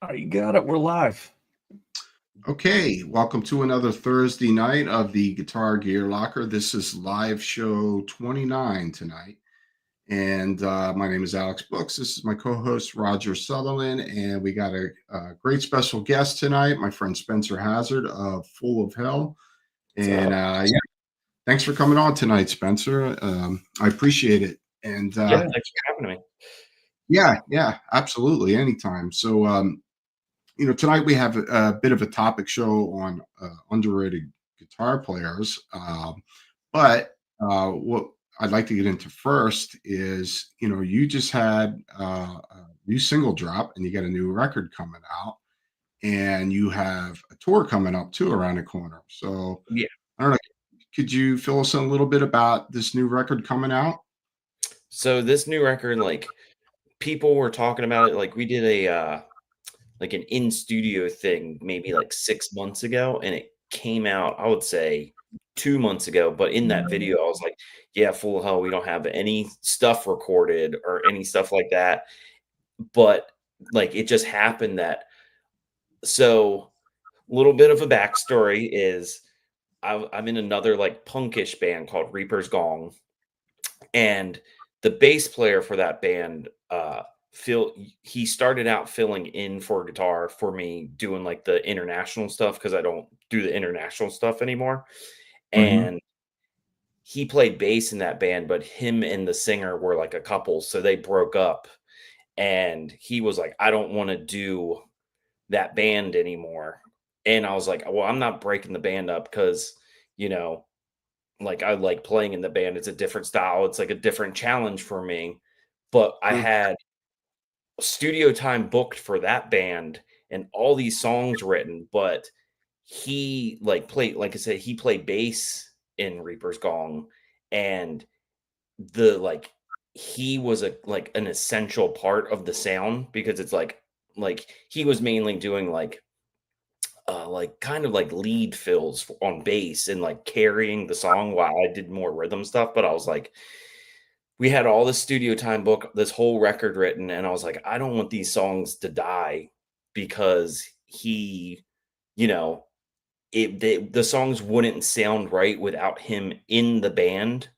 Oh, you got it. We're live. Okay, welcome to another Thursday night of the Guitar Gear Locker. This is live show 29 tonight. And my name is Alex Brooks. This is my co host, Roger Sutherland. And we got a great special guest tonight, my friend Spencer Hazard of Full of Hell. And yeah, thanks for coming on tonight, Spencer. I appreciate it. And Yeah, thanks for having me. yeah, absolutely. Anytime. So, tonight we have a bit of a topic show on underrated guitar players. But what I'd like to get into first is, you just had a new single drop and you got a new record coming out, and you have a tour coming up too around the corner. So Yeah. I don't know. Could you fill us in a little bit about this new record coming out? So this new record, people were talking about it. Like we did a like an in studio thing maybe like 6 months ago, and it came out, I would say 2 months ago. But in that video, I was like, yeah, full of hell, we don't have any stuff recorded or any stuff like that. But like it just happened that so little bit of a backstory is I'm in another like punkish band called Reaper's Gong. And the bass player for that band, Phil, he started out filling in for guitar for me, doing like the international stuff because I don't do the international stuff anymore. Mhm. And he played bass in that band, but him and the singer were like a couple, so they broke up. And he was like, I don't want to do that band anymore. And I was like, well, I'm not breaking the band up because, you know, like I like playing in the band. It's a different style. It's like a different challenge for me. But I Sure. had studio time booked for that band and all these songs written, but he like played, like I said, he played bass in Reaper's Gong, and the like he was a like an essential part of the sound because it's like he was mainly doing like kind of like lead fills on bass and like carrying the song while I did more rhythm stuff. But I was like, we had all this studio time book, this whole record written, and I was like, I don't want these songs to die because he, you know, the songs wouldn't sound right without him in the band.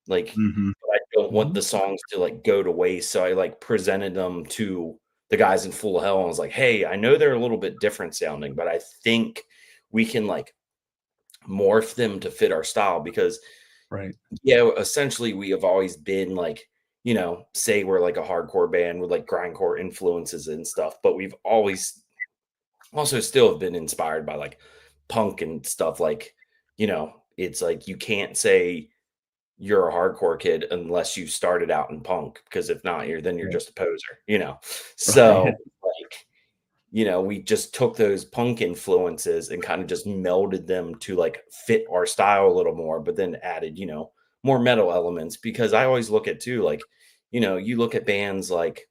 Like, Mhm. but I don't want Mhm. the songs to like go to waste. So I like presented them to the guys in Full Hell and was like, hey, I know they're a little bit different sounding, but I think we can like morph them to fit our style because Right. yeah, essentially we have always been like, say we're like a hardcore band with like grindcore influences and stuff, but we've always also still have been inspired by like punk and stuff. Like, it's like you can't say you're a hardcore kid unless you started out in punk, because if not, you're Right. just a poser. Right. So like, we just took those punk influences and kind of just melded them to like fit our style a little more, but then added, more metal elements. Because I always look at too, like, you look at bands like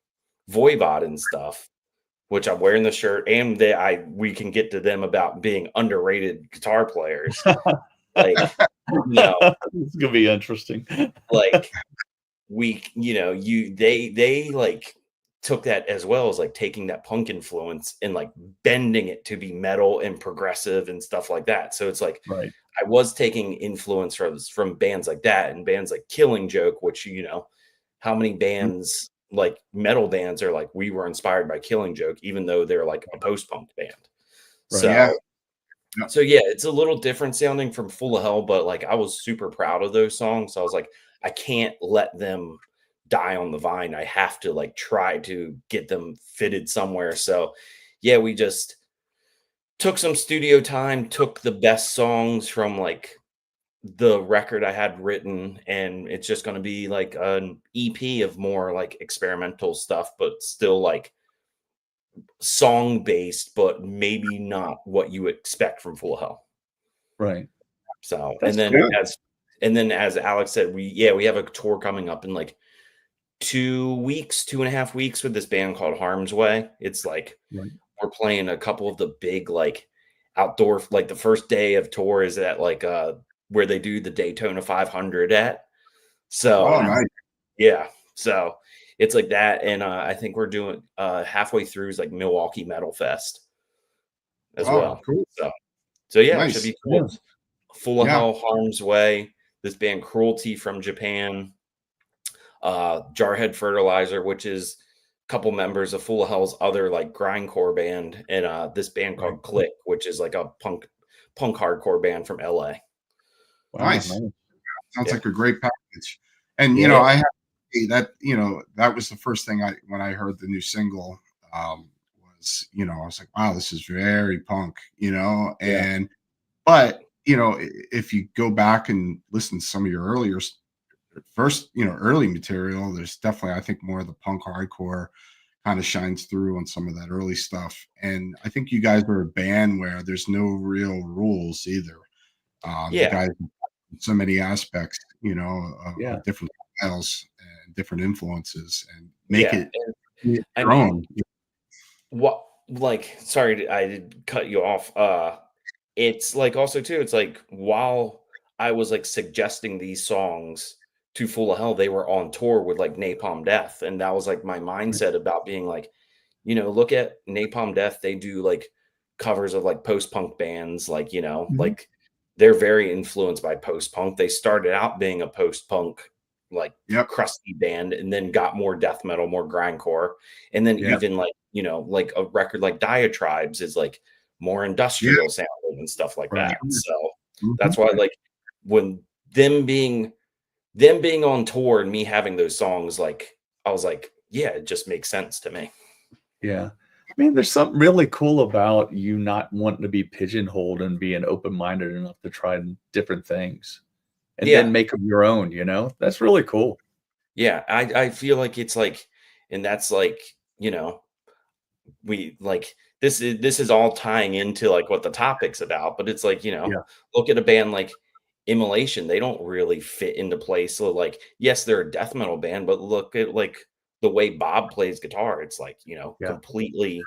Voivod and stuff, which I'm wearing the shirt, and we can get to them about being underrated guitar players. Like, you know, It's gonna be interesting. like they like took that as well as like taking that punk influence and like bending it to be metal and progressive and stuff like that. So it's like Right. I was taking influence from bands like that and bands like Killing Joke, which how many bands like metal bands are like we were inspired by Killing Joke, even though they're like a post-punk band. Right. Yeah. So Yeah. so yeah, it's a little different sounding from Full of Hell, but like I was super proud of those songs. So I was like, I can't let them die on the vine. I have to like try to get them fitted somewhere. So yeah, we just took some studio time, took the best songs from like the record I had written, and it's just going to be like an EP of more like experimental stuff, but still like song based, but maybe not what you expect from Full of Hell. Right. So, That's Good. as Alex said, we have a tour coming up in like 2 weeks, 2.5 weeks with this band called Harm's Way. It's like right. we're playing a couple of the big like outdoor, like the first day of tour is at like where they do the Daytona 500 at. Oh, So nice. yeah, so it's like that. And I think we're doing halfway through is like Milwaukee Metal Fest as well. Cool. So yeah, it should Nice. be cool. Yeah. Full of Hell, Harm's Way, this band Cruelty from Japan, Jarhead Fertilizer, which is a couple members of Full of Hell's other like grindcore band, and this band called Click, which is like a punk hardcore band from LA. Wow, nice. Sounds like a great package. And Yeah. I have to say that, that was the first thing when I heard the new single, was, I was like, wow, this is very punk, and but if you go back and listen to some of your early material, there's definitely, I think, more of the punk hardcore kind of shines through on some of that early stuff. And I think you guys are a band where there's no real rules either. You guys have so many aspects, of different styles and different influences, and make it your own. What, like, sorry, I did cut you off. It's like also too, it's like while I was like suggesting these songs to Full of Hell, they were on tour with like Napalm Death. And that was like my mindset about being like, look at Napalm Death. They do like covers of like post-punk bands, like, like they're very influenced by post-punk. They started out being a post-punk, like crusty band, and then got more death metal, more grindcore. And then even like, like a record like Diatribes is like more industrial sounding and stuff like that. So that's why, like, when them being on tour and me having those songs, like, I was like, yeah, it just makes sense to me. Yeah. I mean, there's something really cool about you not wanting to be pigeonholed and being open-minded enough to try different things and then make them your own, That's really cool. Yeah. I feel like it's like, and that's like, we like, this is all tying into like what the topic's about, but it's like, look at a band like Immolation. They don't really fit into place. So like, yes, they're a death metal band, but look at like the way Bob plays guitar. It's like, completely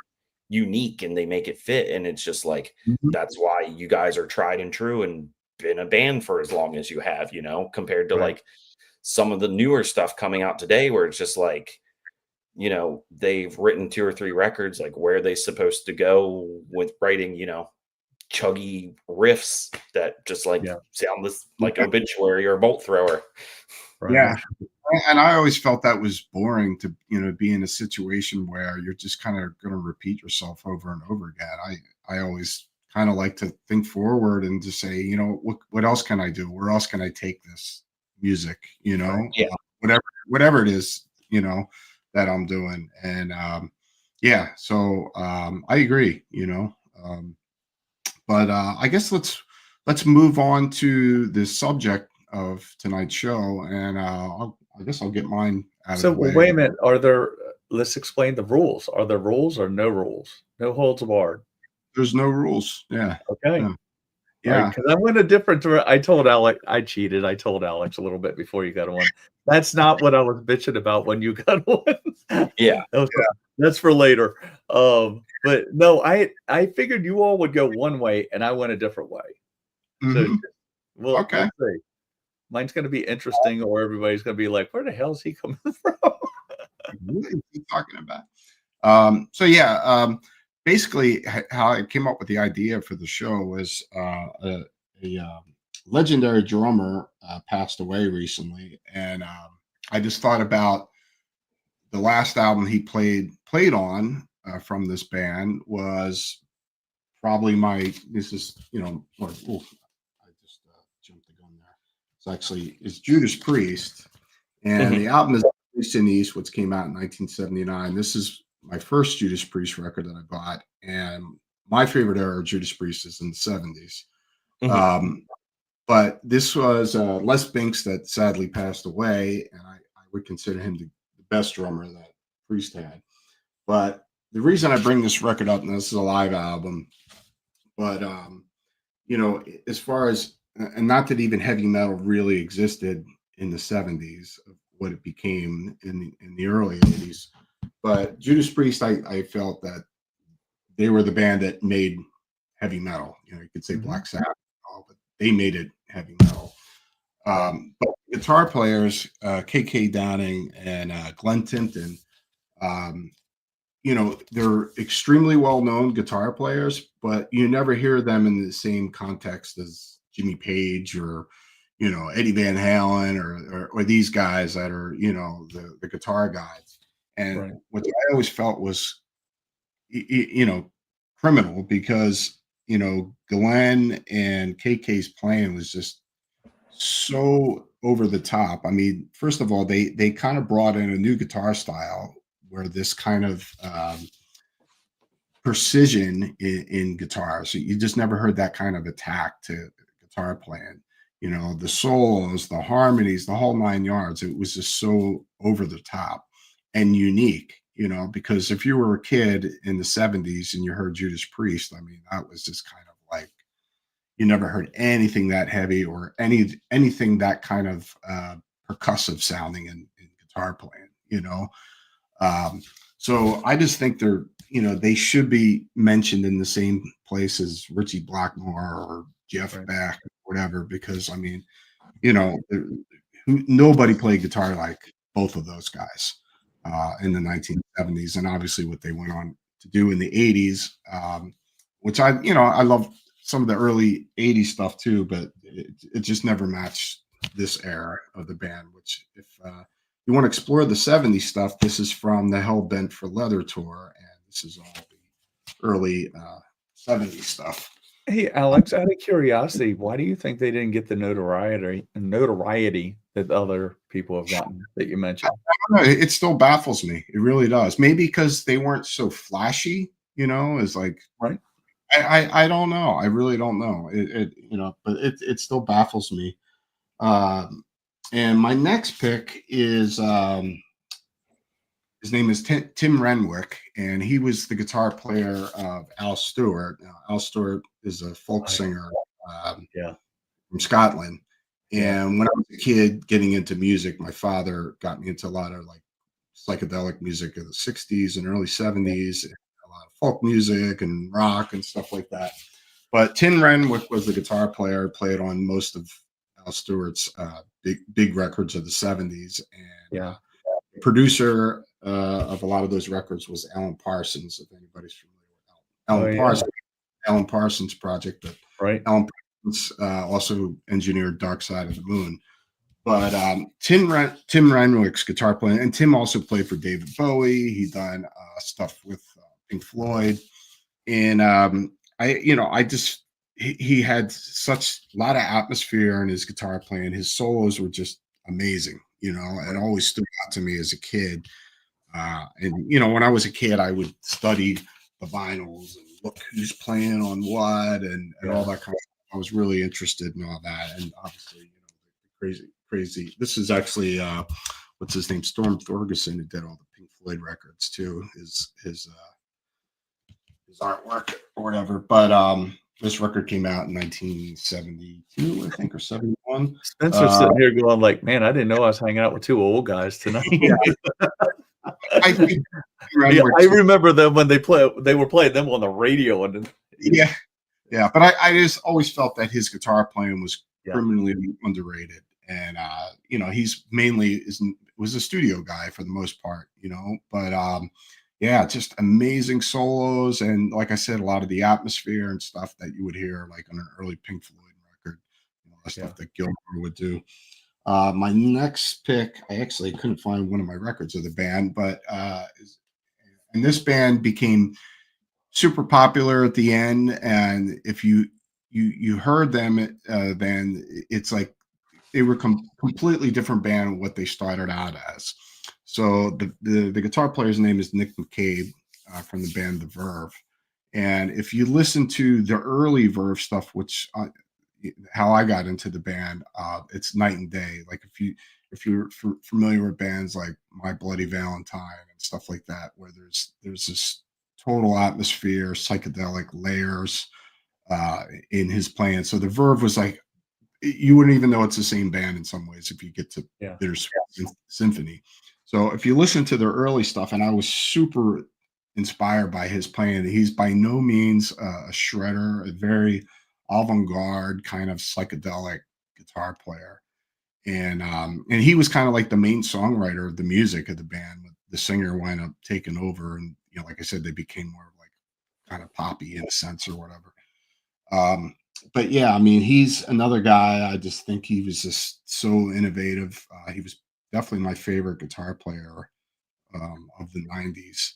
unique, and they make it fit. And it's just like, that's why you guys are tried and true and been a band for as long as you have, compared to like some of the newer stuff coming out today, where it's just like, they've written 2 or 3 records. Like, where are they supposed to go with writing, chuggy riffs that just like sound this like Obituary or Bolt Thrower? Yeah. And I always felt that was boring to, be in a situation where you're just kind of going to repeat yourself over and over again. I always kind of like to think forward and just say, what else can I do? Where else can I take this music? Whatever it is, that I'm doing. And so I agree, but I guess let's move on to the subject of tonight's show, and I guess I'll get mine out of the way. Wait a minute. Let's explain the rules. Are there rules or no rules? No holds barred. There's no rules. Yeah. Okay. Yeah. Because I went a different direction. I told Alex, I cheated. I told Alex a little bit before you got on. That's not what I was bitching about when you got on. Yeah. That's for later. But no, I figured you all would go one way and I went a different way. So, well, okay. Let's see. Mine's going to be interesting, or everybody's going to be like, where the hell is he coming from? What are you talking about? Basically, how I came up with the idea for the show was a legendary drummer passed away recently, and I just thought about the last album he played on from this band was probably I just jumped the gun there. It's Judas Priest, and the album is Denis, which came out in 1979. This is my first Judas Priest record that I bought, and my favorite era of Judas Priest is in the 70s. But this was Les Binks that sadly passed away, and I would consider him the best drummer that Priest had. But the reason I bring this record up, and this is a live album, but as far as, and not that even heavy metal really existed in the 70s, what it became in the early 80s. But Judas Priest, I felt that they were the band that made heavy metal. You could say Black Sabbath, but they made it heavy metal. But guitar players, KK Downing and Glenn Tipton, um, they're extremely well-known guitar players, but you never hear them in the same context as Jimmy Page or, Eddie Van Halen or these guys that are, the guitar guys. And Right. what I always felt was, criminal because, Glenn and KK's playing was just so over the top. I mean, first of all, they kind of brought in a new guitar style where this kind of precision in guitar. So you just never heard that kind of attack to guitar playing. The solos, the harmonies, the whole 9 yards. It was just so over the top and unique. Because if you were a kid in the '70s and you heard Judas Priest, I mean, that was just kind of like you never heard anything that heavy or anything that kind of percussive sounding in guitar playing. So I just think they should be mentioned in the same place as Richie Blackmore or Jeff Right. Beck or whatever, because I mean, nobody played guitar like both of those guys in the 1970s, and obviously what they went on to do in the '80s, which I love some of the early '80s stuff too, but it just never matched this era of the band. Which, if you want to explore the '70s stuff, this is from the Hell Bent for Leather tour, and this is all the early '70s stuff. Hey, Alex, out of curiosity, why do you think they didn't get the notoriety that other people have gotten that you mentioned? I don't know, it still baffles me. It really does. Maybe because they weren't so flashy, as like Right. I don't know. I really don't know. But it still baffles me. And my next pick is his name is Tim Renwick, and he was the guitar player of Al Stewart. Now, Al Stewart is a folk singer Yeah. from Scotland. Yeah. And when I was a kid getting into music, my father got me into a lot of like psychedelic music of the '60s and early '70s, and a lot of folk music and rock and stuff like that. But Tim Renwick was the guitar player, played on most of Al Stewart's big records of the '70s, and Yeah. the producer of a lot of those records was Alan Parsons. If anybody's familiar with Alan yeah. Parsons, Alan Parsons project, but Right. Alan Parsons also engineered Dark Side of the Moon. But Tim Renwick's guitar playing, and Tim also played for David Bowie. He done stuff with Pink Floyd, and he had such a lot of atmosphere in his guitar playing. His solos were just amazing. It always stood out to me as a kid. And when I was a kid, I would study the vinyls and look who's playing on what and all that kind of stuff. I was really interested in all that, and obviously, crazy. This is actually what's his name, Storm Thorgerson, who did all the Pink Floyd records too. His artwork or whatever. But this record came out in 1972, I think, or '71. Spencer's sitting here going like, man, I didn't know I was hanging out with two old guys tonight. I think I remember them when they were playing them on the radio. And yeah. But I just always felt that his guitar playing was criminally underrated. And he's mainly was a studio guy for the most part, but just amazing solos, and like I said, a lot of the atmosphere and stuff that you would hear like on an early Pink Floyd record, the stuff that Gilmour would do. My next pick, I actually couldn't find one of my records of the band, but and this band became super popular at the end, and if you heard them, then it's like they were completely different band of what they started out as. So the guitar player's name is Nick McCabe from the band The Verve. And if you listen to the early Verve stuff, which how I got into the band, it's night and day. Like if you're familiar with bands like My Bloody Valentine and stuff like that, where there's this total atmosphere, psychedelic layers in his playing. So the Verve was like, you wouldn't even know it's the same band in some ways if you get to their symphony. So if you listen to their early stuff, and I was super inspired by his playing, he's by no means a shredder, a very avant-garde kind of psychedelic guitar player. And he was kind of like the main songwriter of the music of the band. The singer wound up taking over, and like I said, they became more like kind of poppy in a sense or whatever. But yeah, I mean, he's another guy. I just think he was just so innovative. He was definitely my favorite guitar player of the '90s,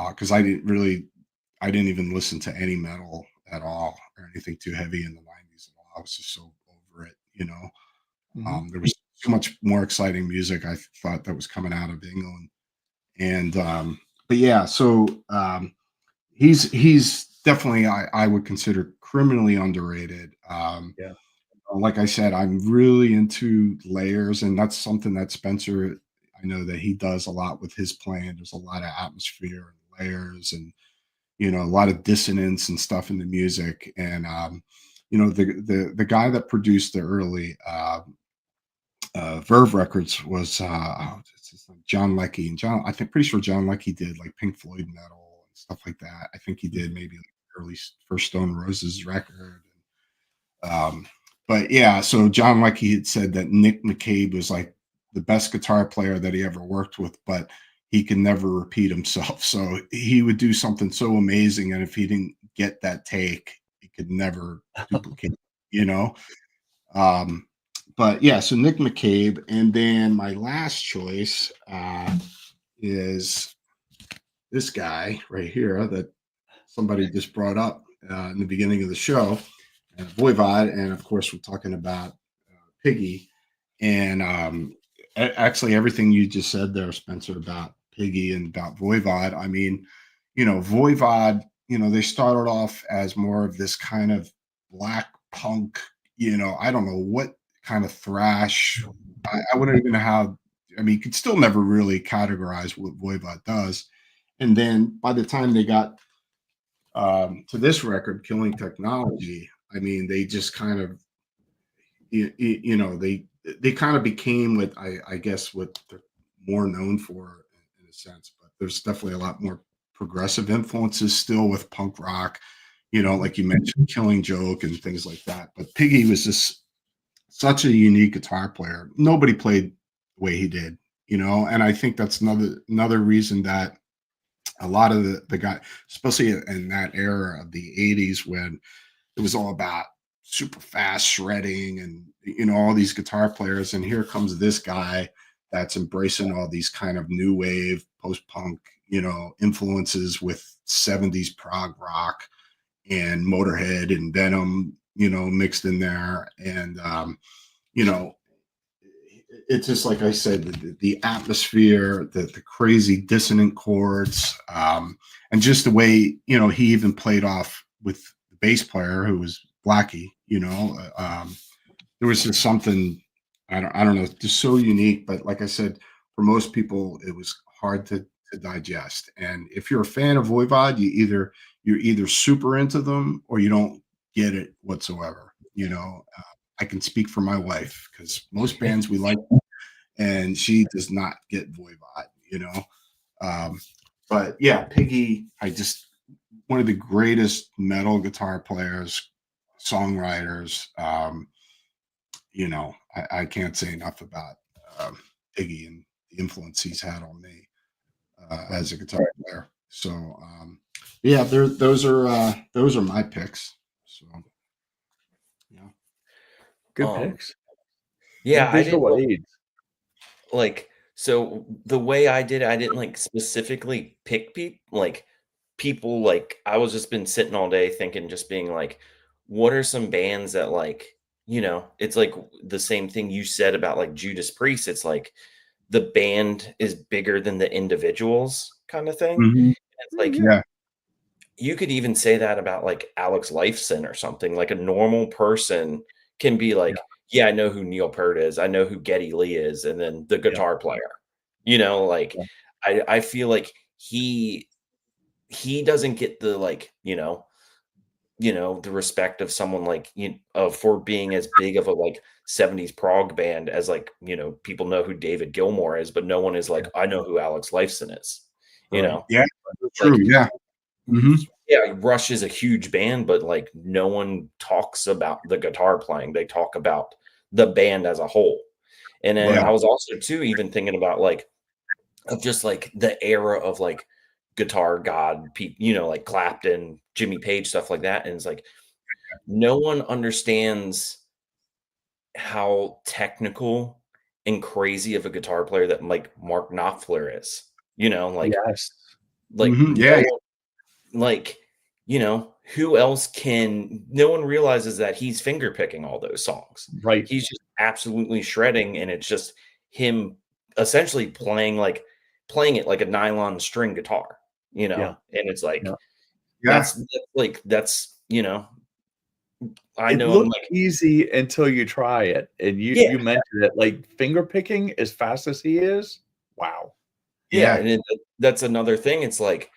because I didn't even listen to any metal at all or anything too heavy in the '90s at all. I was just so over it. There was so much more exciting music I thought that was coming out of England. And but yeah, so he's definitely I would consider criminally underrated. Yeah. Like I said, I'm really into layers, and that's something that Spencer, I know that he does a lot with his playing. There's a lot of atmosphere and layers, and a lot of dissonance and stuff in the music. And the guy that produced the early Verve records was John Leckie, and pretty sure John Leckie did like Pink Floyd metal and stuff like that. I think he did maybe like early first Stone Roses record. But yeah, so John Leckie had said that Nick McCabe was like the best guitar player that he ever worked with, but he can never repeat himself. So he would do something so amazing, and if he didn't get that take, he could never duplicate. But yeah, so Nick McCabe, and then my last choice is this guy right here that somebody just brought up in the beginning of the show, Voivod, and of course we're talking about Piggy, and actually everything you just said there, Spencer, about Piggy and about Voivod. I mean, Voivod, they started off as more of this kind of black punk, I don't know what kind of thrash. I wouldn't even know how. I mean, you could still never really categorize what Voivod does. And then by the time they got to this record, Killing Technology, I mean, they just kind of, they kind of became what I guess what they're more known for in a sense. But there's definitely a lot more progressive influences still with punk rock, like you mentioned, Killing Joke and things like that. But Piggy was just such a unique guitar player. Nobody played the way he did, and I think that's another reason that a lot of the guy, especially in that era of the '80s when it was all about super fast shredding and all these guitar players, and here comes this guy that's embracing all these kind of new wave post-punk influences with '70s prog rock and Motorhead and Venom mixed in there. And it's just like I said, the atmosphere, the crazy dissonant chords, and just the way he even played off with the bass player who was Blackie. There was just something I don't know, just so unique. But like I said, for most people, it was hard to digest. And if you're a fan of Voivod, you're either super into them or you don't get it whatsoever. I can speak for my wife because most bands we like, and she does not get Voivod. But yeah, Piggy, one of the greatest metal guitar players, songwriters. I can't say enough about Piggy and the influence he's had on me as a guitar player. So yeah, those are my picks. So yeah, good picks. Yeah, good visual aids. So the way I did it, I didn't like specifically pick people. Like I was just been sitting all day thinking, just being like, what are some bands that it's like the same thing you said about like Judas Priest. It's like the band is bigger than the individuals kind of thing. Mm-hmm. It's like, yeah, you could even say that about like Alex Lifeson or something. Like a normal person can be like, yeah, I know who Neil Peart is. I know who Geddy Lee is. And then the guitar player, I feel like he doesn't get the the respect of someone like for being as big of a like 70s prog band as people know who David Gilmour is, but no one is like, I know who Alex Lifeson is. Yeah, true. Yeah. Mm-hmm. Yeah, Rush is a huge band, but no one talks about the guitar playing. They talk about the band as a whole. And then Yeah. I was also too even thinking about like of just like the era of like guitar god people, you know, like Clapton, Jimmy Page, stuff like that. And it's like no one understands how technical and crazy of a guitar player that like Mark Knopfler is. You know, Yes. Yeah. no one, like, you know, who else can no one realizes that he's finger picking all those songs. Right. He's just absolutely shredding, and it's just him essentially playing it like a nylon string guitar, you know, Yeah. and it's like Yeah. Yeah. that's you know, I It know I'm looks like easy until you try it, and yeah, you mentioned it, like, finger picking as fast as he is, wow. yeah, Yeah. and that's another thing. It's like,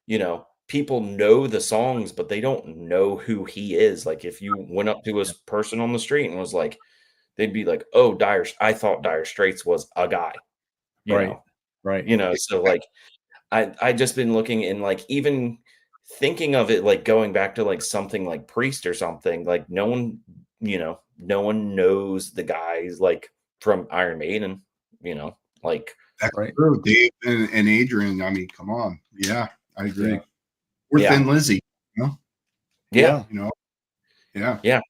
you know, people know the songs, but they don't know who he is. Like if you went up to a Yeah. person on the street and was like, they'd be like, "Oh, I thought Dire Straits was a guy," you Right. know, Right. So like I just been looking and like even thinking of it like going back to like something like Priest or something, like no one, you know, no one knows the guys like from Iron Maiden, you know, like That's Right. true. Dave and Adrian. I mean, come on. Yeah, I agree. Yeah. Or yeah, Thin Lizzy. You know. yeah, Yeah. You know. Yeah. yeah.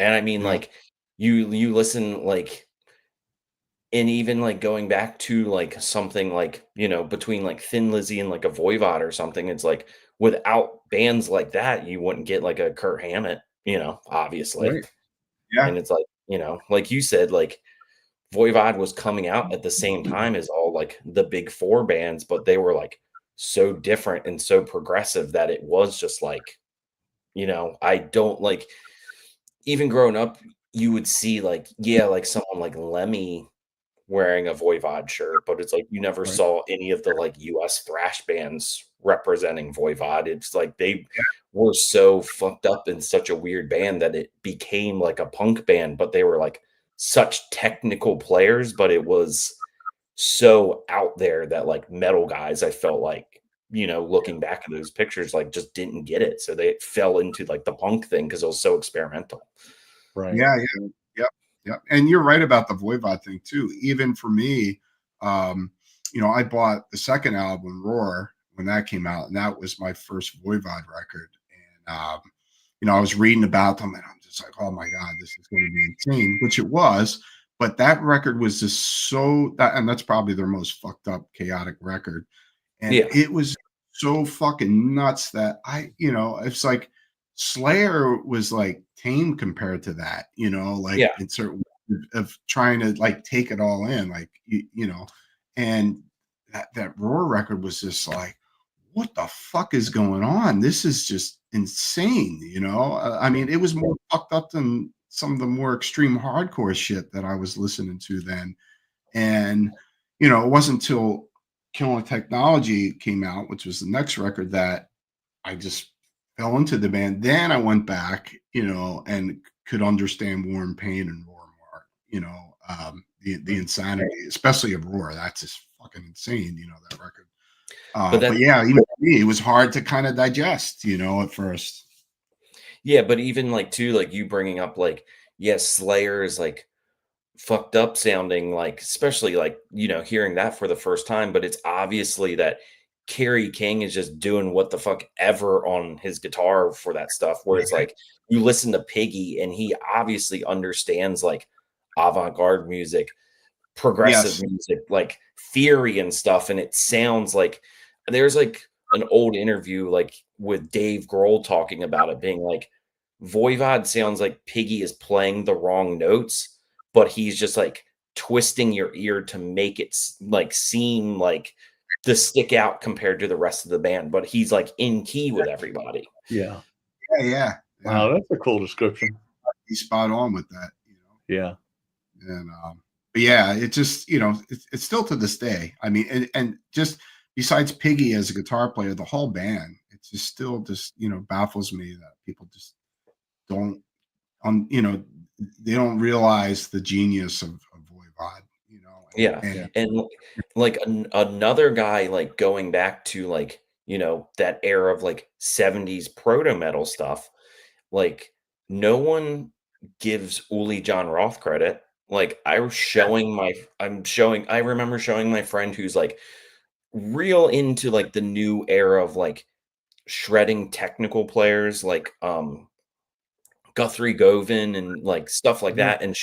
And I mean Yeah. like you listen like and even like going back to like something like, you know, between like Thin Lizzy and like a Voivod or something, it's like without bands like that, you wouldn't get like a Kurt Hammett, you know, obviously. Right. Yeah. And it's like, you know, like you said, like Voivod was coming out at the same time as all like the big four bands, but they were like so different and so progressive that it was just like, you know, I don't like even growing up, you would see like, yeah, like someone like Lemmy wearing a Voivod shirt, but it's like you never Right. saw any of the like US thrash bands representing Voivod. It's like they were so fucked up in such a weird band that it became like a punk band, but they were like such technical players, but it was so out there that like metal guys, I felt like, you know, looking back at those pictures, like just didn't get it. So they fell into like the punk thing because it was so experimental. Right. Yeah. Yeah. Yep. Yep. And you're right about the Voivod thing too. Even for me, um, I bought the second album, Roar, when that came out, and that was my first Voivod record. And I was reading about them, and I'm just like, oh my god, this is going to be insane, which it was. But that record was just and that's probably their most fucked up, chaotic record. And Yeah. it was so fucking nuts that it's like Slayer was like tame compared to that, like Yeah. in certain of trying to like take it all in, like and that Roar record was just like, what the fuck is going on? This is just insane, I Yeah. mean, it was more fucked up than some of the more extreme hardcore shit that I was listening to then. And it wasn't until Killing Technology came out, which was the next record, that I just fell into the band. Then I went back, and could understand War and Pain and Roar more, the insanity, especially of Roar. That's just fucking insane, that record. But But that yeah, even for me, it was hard to kind of digest, at first. Yeah, but even like too, like you bringing up like, yes, Slayer is like fucked up sounding, like especially like, you know, hearing that for the first time, but it's obviously that Kerry King is just doing what the fuck ever on his guitar for that stuff, where it's like you listen to Piggy and he obviously understands like avant-garde music, progressive Yes. music, like theory and stuff, and it sounds like there's like an old interview like with Dave Grohl talking about it being like Voivod sounds like Piggy is playing the wrong notes, but he's just like twisting your ear to make it like seem like the stick out compared to the rest of the band, but he's like in key with everybody. Yeah. Yeah. Wow, that's a cool description. He's spot on with that, Yeah. And but yeah, it just it's still to this day. I mean, and just besides Piggy as a guitar player, the whole band, it's just still just baffles me that people just don't they don't realize the genius of Voivod, Yeah. Yeah. And like another guy, like going back to like, you know, that era of like 70s proto metal stuff, like no one gives Uli John Roth credit. Like I remember showing my friend who's like real into like the new era of like shredding technical players like Guthrie Govan and like stuff like Yeah. that, and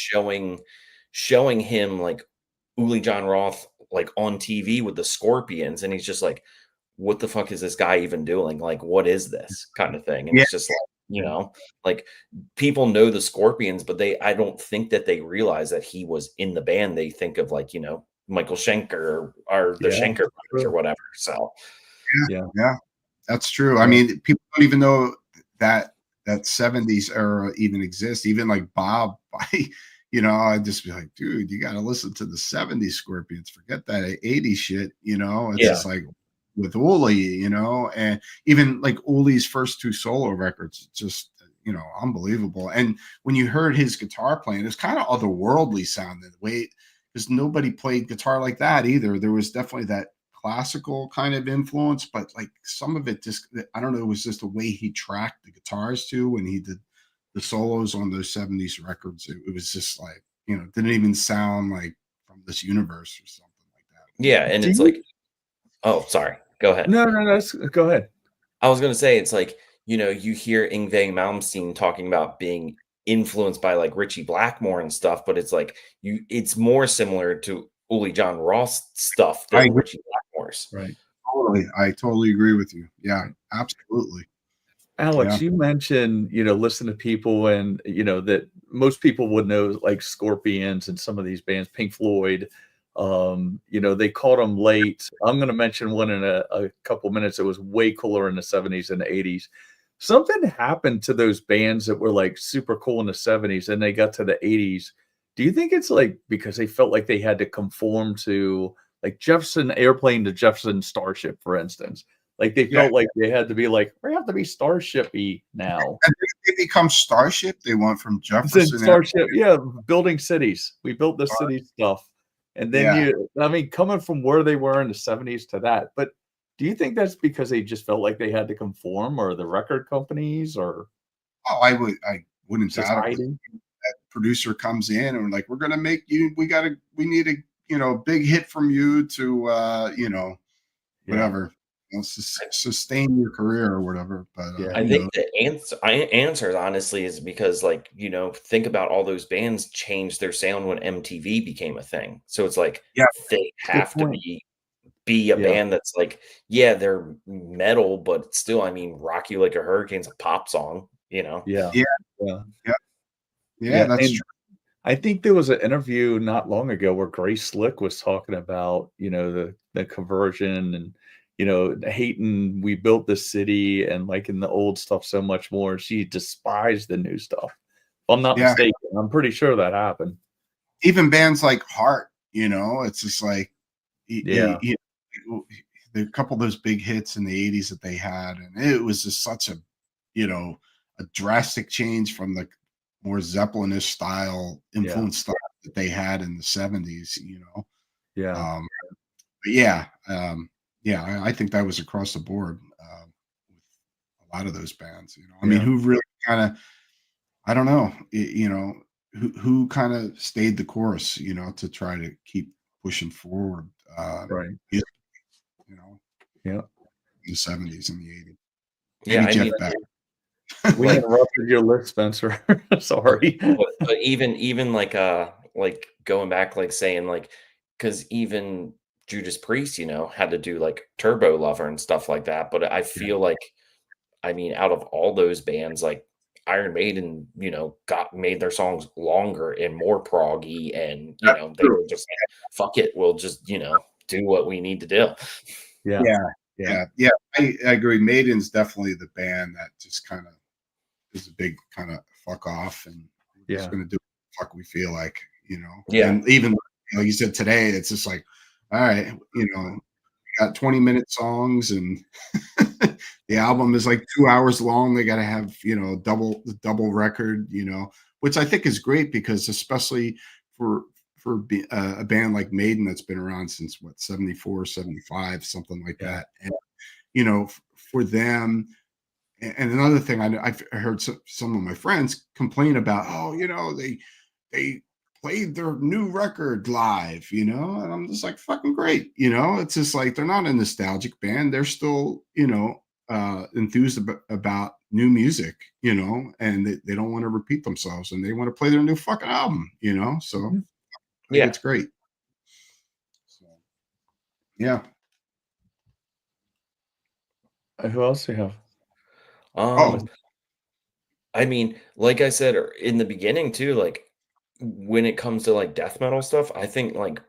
showing him like Uli John Roth like on TV with the Scorpions, and he's just like, what the fuck is this guy even doing? Like, what is this kind of thing? And Yeah. it's just like, like people know the Scorpions, but I don't think that they realize that he was in the band. They think of like, Michael Schenker or the Yeah. Schenker brothers or whatever. So Yeah. Yeah, that's true. I Yeah. mean, people don't even know that 70s era even exists. Even like Bob, I'd just be like, dude, you got to listen to the 70s Scorpions. Forget that 80s shit. It's yeah, just like with Uli, and even like Uli's first 2 solo records, just unbelievable. And when you heard his guitar playing, it's kind of otherworldly sounding. The way, because nobody played guitar like that either. There was definitely that classical kind of influence, but like some of it just, I don't know, it was just the way he tracked the guitars too when he did the solos on those 70s records. It was just like, didn't even sound like from this universe or something like that. yeah, and Do it's you? like, oh, sorry, go ahead. No. Go ahead. I was gonna say it's like, you hear Yngwie Malmsteen talking about being influenced by like Richie Blackmore and stuff, but it's like it's more similar to Uli John Ross stuff I than agree. Richie Blackmore's. Right. Totally. I totally agree with you. Yeah, absolutely. Alex, Yeah. you mentioned, listen to people and, that most people would know like Scorpions and some of these bands, Pink Floyd. They caught them late. I'm going to mention one in a couple minutes. It was way cooler in the 70s and the 80s. Something happened to those bands that were like super cool in the 70s and they got to the 80s. Do you think it's like because they felt like they had to conform to like Jefferson Airplane to Jefferson Starship, for instance? Like they Yeah. felt like they had to be like, we have to be Starship-y now. And they become Starship. They went from It's in Jefferson. Starship, yeah, building cities. We built the city stuff. And then Yeah. coming from where they were in the 70s to that. But do you think that's because they just felt like they had to conform or the record companies or Oh, I wouldn't doubt it. society? That producer comes in and like, we're gonna make you. We need a big hit from you to Yeah, whatever, sustain your career or whatever. But yeah, I think the answer honestly is because like, think about all those bands changed their sound when MTV became a thing. So it's like yeah, they good have to point. be a Yeah, band that's like, yeah, they're metal, but still, I mean, Rock You Like a Hurricane's a pop song. yeah, yeah, yeah, yeah, yeah. yeah. That's And true. I think there was an interview not long ago where Grace Slick was talking about, the conversion and, hating we built the city and liking the old stuff so much more. She despised the new stuff. If I'm not Yeah, mistaken. I'm pretty sure that happened. even bands like Heart, it's just like Yeah. a couple of those big hits in the 80s that they had, and it was just such a a drastic change from the more Zeppelinish style Yeah. influence style that they had in the 70s. Yeah. Um, but yeah, I think that was across the board with a lot of those bands. I mean, Yeah. who really kind of, I don't know, who kind of stayed the course, to try to keep pushing forward. Right. You know, Yeah. in the 70s and the 80s. Yeah, Maybe I Jeff mean, Beck. We like, interrupted your list, Spencer. Sorry. but even like going back, like saying like, because even Judas Priest, had to do like Turbo Lover and stuff like that. But I Yeah. feel like, I mean, out of all those bands, like Iron Maiden, made their songs longer and more proggy, and That's they true. were just like, fuck it, we'll just do what we need to do. Yeah. Yeah, Yeah. yeah. I agree. Maiden's definitely the band that just kind of is a big kind of fuck off, and we're just Yeah. going to do what the fuck we feel like, Yeah, And even like you said today, it's just like, all right, got 20-minute songs, and the album is like 2 hours long. They got to have the double record, which I think is great because especially for a band like Maiden that's been around since what 74, 75, something like Yeah. that, and for them. And another thing I've heard some of my friends complain about, oh, they played their new record live, you know, and I'm just like, fucking great, you know. It's just like they're not a nostalgic band. They're still, you know, enthused about new music, you know, and they don't want to repeat themselves and they want to play their new fucking album, you know. So I think Yeah. it's great. So, yeah. Who else do you have? Oh, I mean, like I said in the beginning too, like when it comes to like death metal stuff, I think like,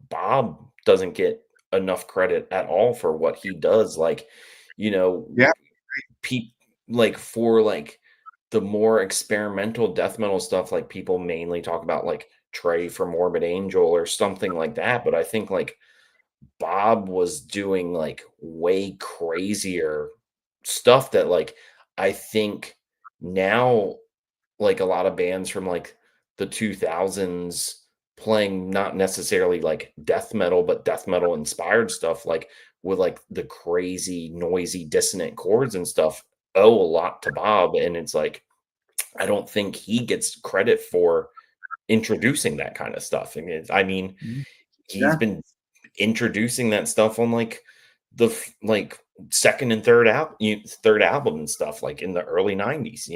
Bob doesn't get enough credit at all for what he does. Like, you know, yeah. pe like for like the more experimental death metal stuff, like people mainly talk about like Trey from Morbid Angel or something like that. But I think like Bob was doing like way crazier stuff that like I think now like a lot of bands from like the 2000s playing not necessarily like death metal but death metal inspired stuff like with like the crazy noisy dissonant chords and stuff owe a lot to Bob, and it's like I don't think he gets credit for introducing that kind of stuff. I mean, Mhm. he's Yeah. been introducing that stuff on like like second and third album and stuff like in the early 90s,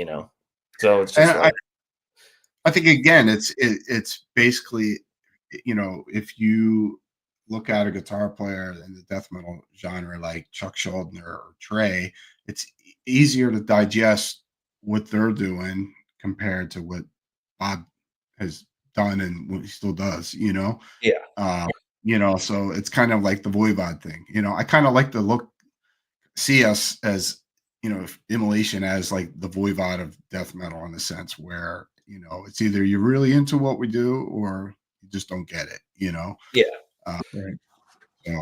so it's And just like I think again, it's basically, you know, if you look at a guitar player in the death metal genre like Chuck Schuldiner or Trey, it's easier to digest what they're doing compared to what Bob has done and what he still does, you know. yeah, Uh, you know, so it's kind of like the Voivod thing. You know, I kind of like to see us as, you know, immolation as like the Voivod of death metal in the sense where, you know, it's either you're really into what we do or you just don't get it, you know. yeah, Uh, Right. so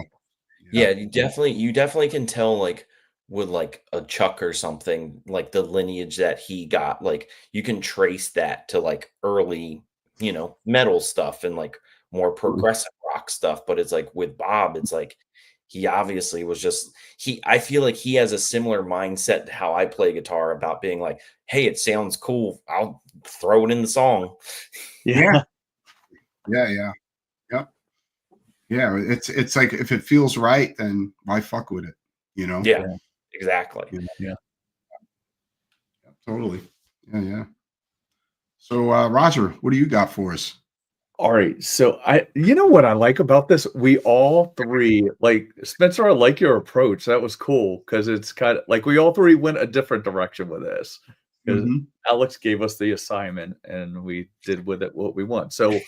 yeah, yeah, you definitely can tell like with like a Chuck or something, like the lineage that he got, like you can trace that to like early, metal stuff and like more progressive rock stuff. But it's like with Bob, it's like he obviously was just I feel like he has a similar mindset to how I play guitar about being like, hey, it sounds cool. I'll throw it in the song. yeah, Yeah. yeah, yep, yeah. It's like if it feels right, then why fuck with it, you know? Yeah, Yeah. exactly. You know, Yeah. totally. Yeah, yeah. So Roger, what do you got for us? All right. So you know what I like about this? We all three, like Spencer, I like your approach. That was cool because it's kind of like we all three went a different direction with this. Because Hmm. Alex gave us the assignment and we did with it what we want. So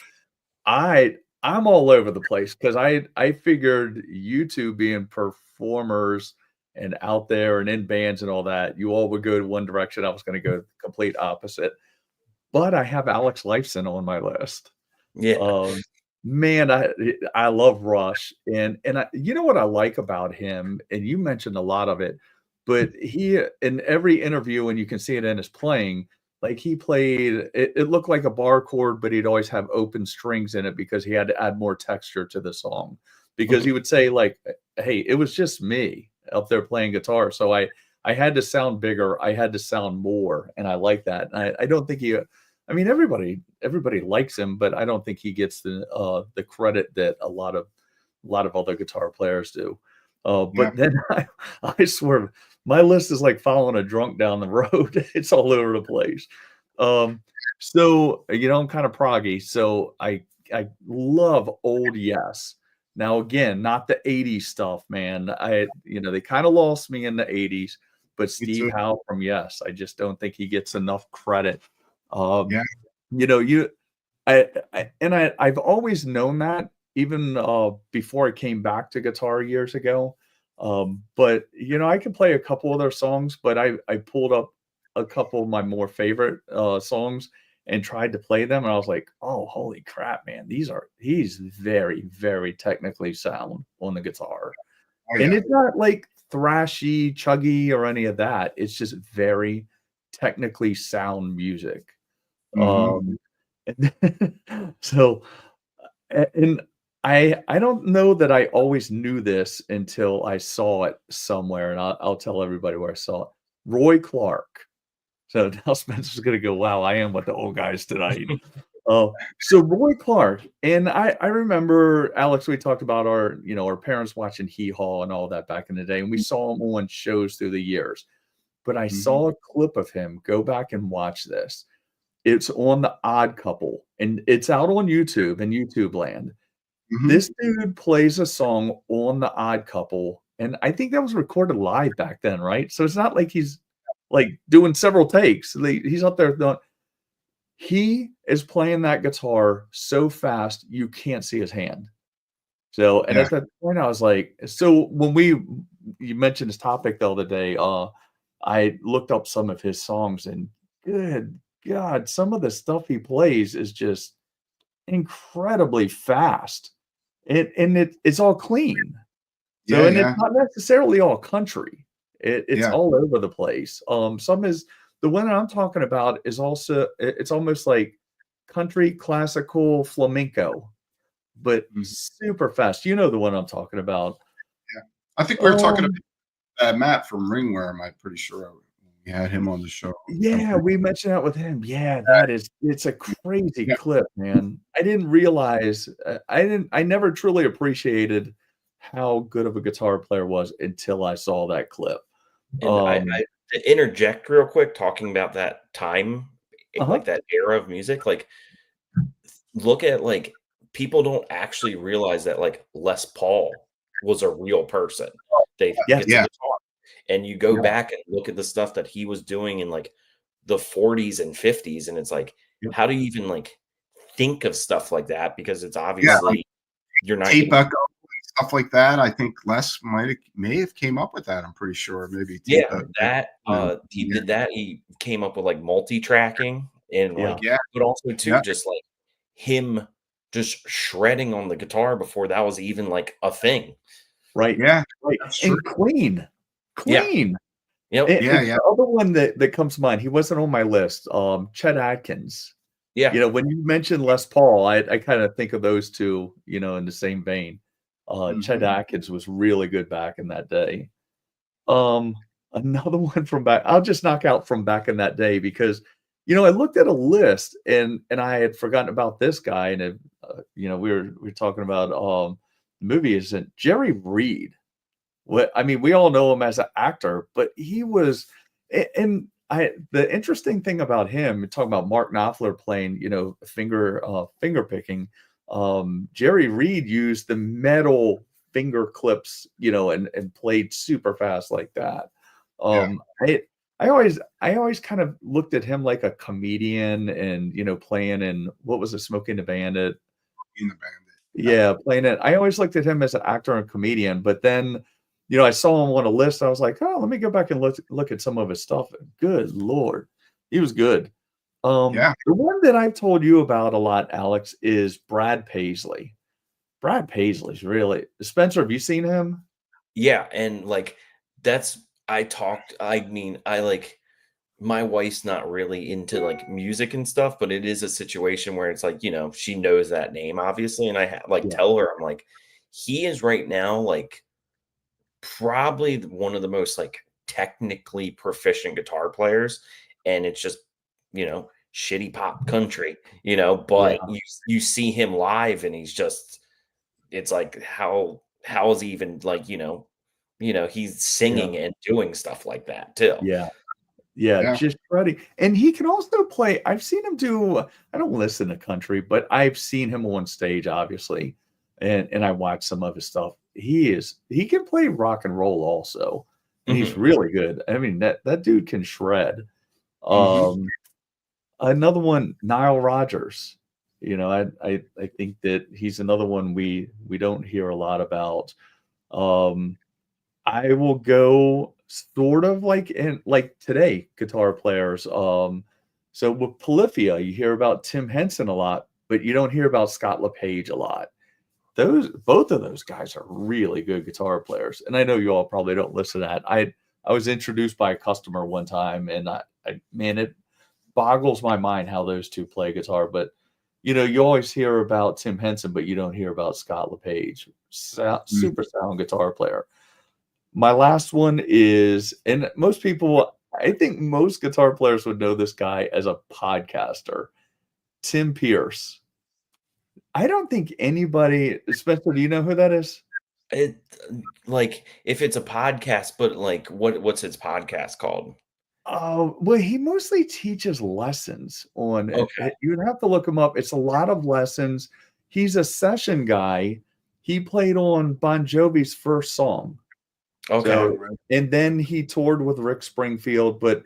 I'm all over the place because I figured you two being performers and out there and in bands and all that, you all would go to one direction. I was going to go complete opposite. But I have Alex Lifeson on my list. Yeah. Um, man, I love Rush, and you know what I like about him, and you mentioned a lot of it, but he in every interview, and you can see it in his playing, like he played, it looked like a bar chord, but he'd always have open strings in it because he had to add more texture to the song. Because Okay. he would say like, "Hey, it was just me up there playing guitar, so I had to sound bigger, I had to sound more, and I like that." And I don't think he I mean, everybody likes him, but I don't think he gets the credit that a lot of other guitar players do. Yeah. But then I swear, my list is like following a drunk down the road. It's all over the place. Um, so I'm kind of proggy, so I love old Yes. Now again, not the '80s stuff, man. They kind of lost me in the '80s, but Me Steve too. Howe from Yes, I just don't think he gets enough credit. Um, Yeah. you know, you I've always known that even before I came back to guitar years ago. But I can play a couple of their songs, but I pulled up a couple of my more favorite songs and tried to play them, and I was like, oh, holy crap, man, he's very, very technically sound on the guitar. Oh And yeah. it's not like thrashy, chuggy, or any of that. It's just very technically sound music. Hmm. Um, so, and I don't know that I always knew this until I saw it somewhere, and I'll tell everybody where I saw it. Roy Clark. So now Spencer's gonna go, wow, I am with the old guys tonight. Oh, so Roy Clark, and I remember, Alex, we talked about our parents watching Hee Haw and all that back in the day, and we saw him on shows through the years. But I saw a clip of him. Go back and watch this. It's on The Odd Couple, and it's out on YouTube in YouTube land. This dude plays a song on The Odd Couple, and I think that was recorded live back then, right? So it's not like he's like doing several takes. He's up there going, he is playing that guitar so fast you can't see his hand. So, and at that point, I was like, so when you mentioned this topic the other day, I looked up some of his songs, and good God, some of the stuff he plays is just incredibly fast, and it's all clean. So, and it's not necessarily all country. It's all over the place. Some is the one I'm talking about is also it's almost like country, classical, flamenco, but super fast. You know the one I'm talking about. Yeah, I think we were talking about Matt from Ringworm. I'm pretty sure we had him on the show. Yeah, we mentioned that with him. Yeah, it's a crazy clip, man. I didn't realize I never truly appreciated how good of a guitar player was until I saw that clip. And I to interject real quick, talking about that time, like that era of music, like look at like people don't actually realize that like Les Paul was a real person. It's a guitar. And you go back and look at the stuff that he was doing in like the 40s and 50s, and it's like, how do you even like think of stuff like that? Because it's obviously you're not tape echo and stuff like that. I think Les may have came up with that. I'm pretty sure. Maybe he did that. He came up with like multi-tracking and but also too just like him just shredding on the guitar before that was even like a thing. Right. Yeah. Right. And clean. The other one that comes to mind, he wasn't on my list. Chet Atkins. Yeah. You know, when you mention Les Paul, I kind of think of those two, you know, in the same vein. Chet Atkins was really good back in that day. Another one from back, I'll just knock out from back in that day because, you know, I looked at a list and I had forgotten about this guy, and you know, we were talking about the movie isn't Jerry Reed. I mean, we all know him as an actor, but he was, and the interesting thing about him, talking about Mark Knopfler playing, you know, finger picking, Jerry Reed used the metal finger clips, you know, and played super fast like that. I always kind of looked at him like a comedian, and you know, playing in what was it, Smoking the Bandit? Yeah, playing it. I always looked at him as an actor and comedian, but then, you know, I saw him on a list. I was like, oh, let me go back and look at some of his stuff. Good Lord, he was good. The one that I've told you about a lot, Alex, is Brad Paisley. Brad Paisley's really Spencer. Have you seen him? Yeah, and like my wife's not really into like music and stuff, but it is a situation where it's like, you know, she knows that name obviously, and I tell her, I'm like, he is right now like probably one of the most like technically proficient guitar players, and it's just, you know, shitty pop country, you know, but you see him live and he's just, it's like how is he even like, you know, he's singing and doing stuff like that too. Just shredding. And he can also play, I've seen him do, I don't listen to country, but I've seen him on stage obviously, and I watch some of his stuff. He can play rock and roll also, and he's really good. I mean, that dude can shred. Another one, Nile Rodgers. You know, I think that he's another one we don't hear a lot about. I will go sort of like today guitar players. So with Polyphia, you hear about Tim Henson a lot, but you don't hear about Scott Lepage a lot. Both of those guys are really good guitar players, and I know you all probably don't listen to that. I was introduced by a customer one time, and man, it boggles my mind how those two play guitar. But you know, you always hear about Tim Henson, but you don't hear about Scott Lepage, super sound guitar player. My last one is, and most people, I think most guitar players would know this guy as a podcaster, Tim Pierce. I don't think anybody, Spencer, do you know who that is? It like if it's a podcast, but like what's its podcast called? Oh, well, he mostly teaches lessons on Okay. you would have to look him up. It's a lot of lessons. He's a session guy. He played on Bon Jovi's first song. Okay. So, and then he toured with Rick Springfield. But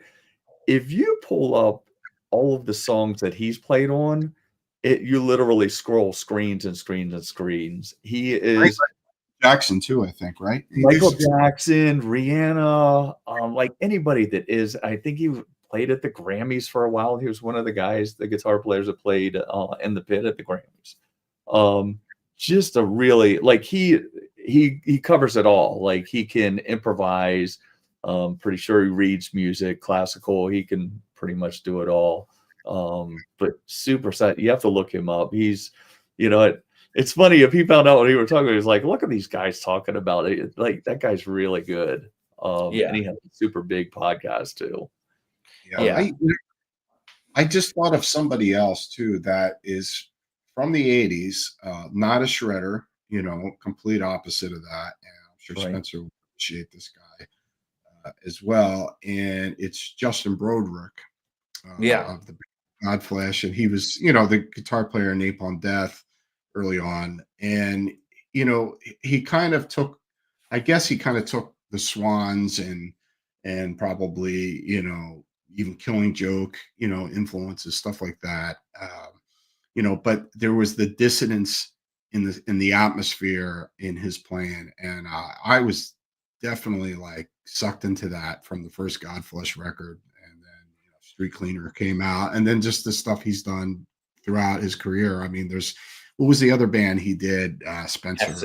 if you pull up all of the songs that he's played on, you literally scroll screens and screens and screens. He is Jackson too, I think, right? Michael Jackson, Rihanna, like anybody that is. I think he played at the Grammys for a while. He was one of the guys, the guitar players that played in the pit at the Grammys. Just a really like he covers it all. Like he can improvise. Pretty sure he reads music, classical. He can pretty much do it all. But super set. You have to look him up. He's, it's funny if he found out what he were talking about. He was like, look at these guys talking about it. Like that guy's really good. And he has a super big podcast too. Yeah. I just thought of somebody else too that is from the 80s, not a shredder, complete opposite of that. And I'm sure Spencer will appreciate this guy as well. And it's Justin Broderick of the Godflesh. And he was, the guitar player in Napalm Death early on. And, he kind of took the Swans and probably, even Killing Joke, influences, stuff like that. But there was the dissonance in the atmosphere in his playing. And I was definitely like sucked into that from the first Godflesh record. And then Street Cleaner came out, and then just the stuff he's done throughout his career. I mean, what was the other band he did? Spencer.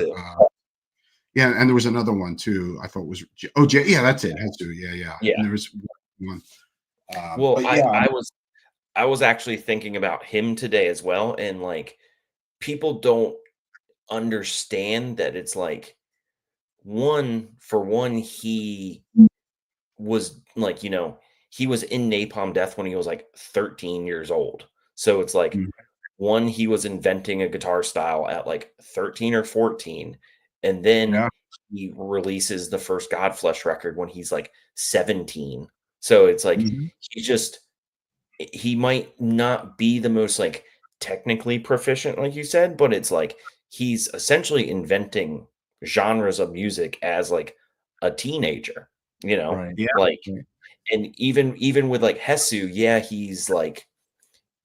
Yeah, and there was another one too. I thought was that's it. Hetsu. Yeah. And there was one. I was actually thinking about him today as well, and like people don't understand that it's like he was like, he was in Napalm Death when he was like 13 years old. So it's like he was inventing a guitar style at like 13 or 14, and then he releases the first Godflesh record when he's like 17. So it's like he might not be the most like technically proficient, like you said, but it's like he's essentially inventing genres of music as like a teenager, like, and even with like Hetsu, he's like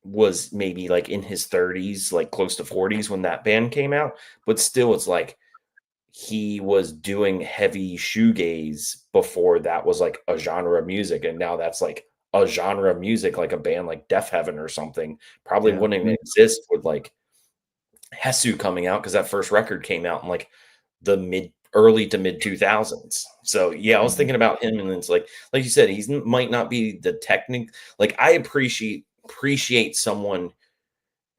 was maybe like in his 30s, like close to 40s when that band came out, but still it's like he was doing heavy shoegaze before that was like a genre of music, and now that's like a genre of music. Like a band like Death Heaven or something probably wouldn't exist with like Hetsu coming out, because that first record came out in like the early to mid 2000s. So I was thinking about him, and it's like you said, he might not be the technique. Like I appreciate someone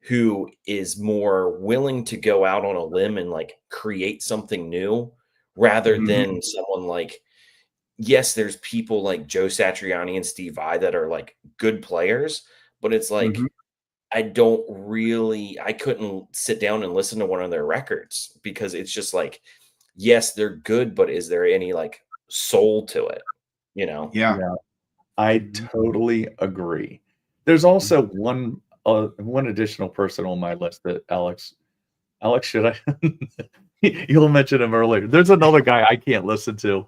who is more willing to go out on a limb and like create something new, rather than someone like, yes, there's people like Joe Satriani and Steve Vai that are like good players, but it's like I couldn't sit down and listen to one of their records, because it's just like, yes, they're good, but is there any like soul to it? Yeah. I totally agree. There's also one additional person on my list that Alex, should I? You'll mention him earlier. There's another guy I can't listen to.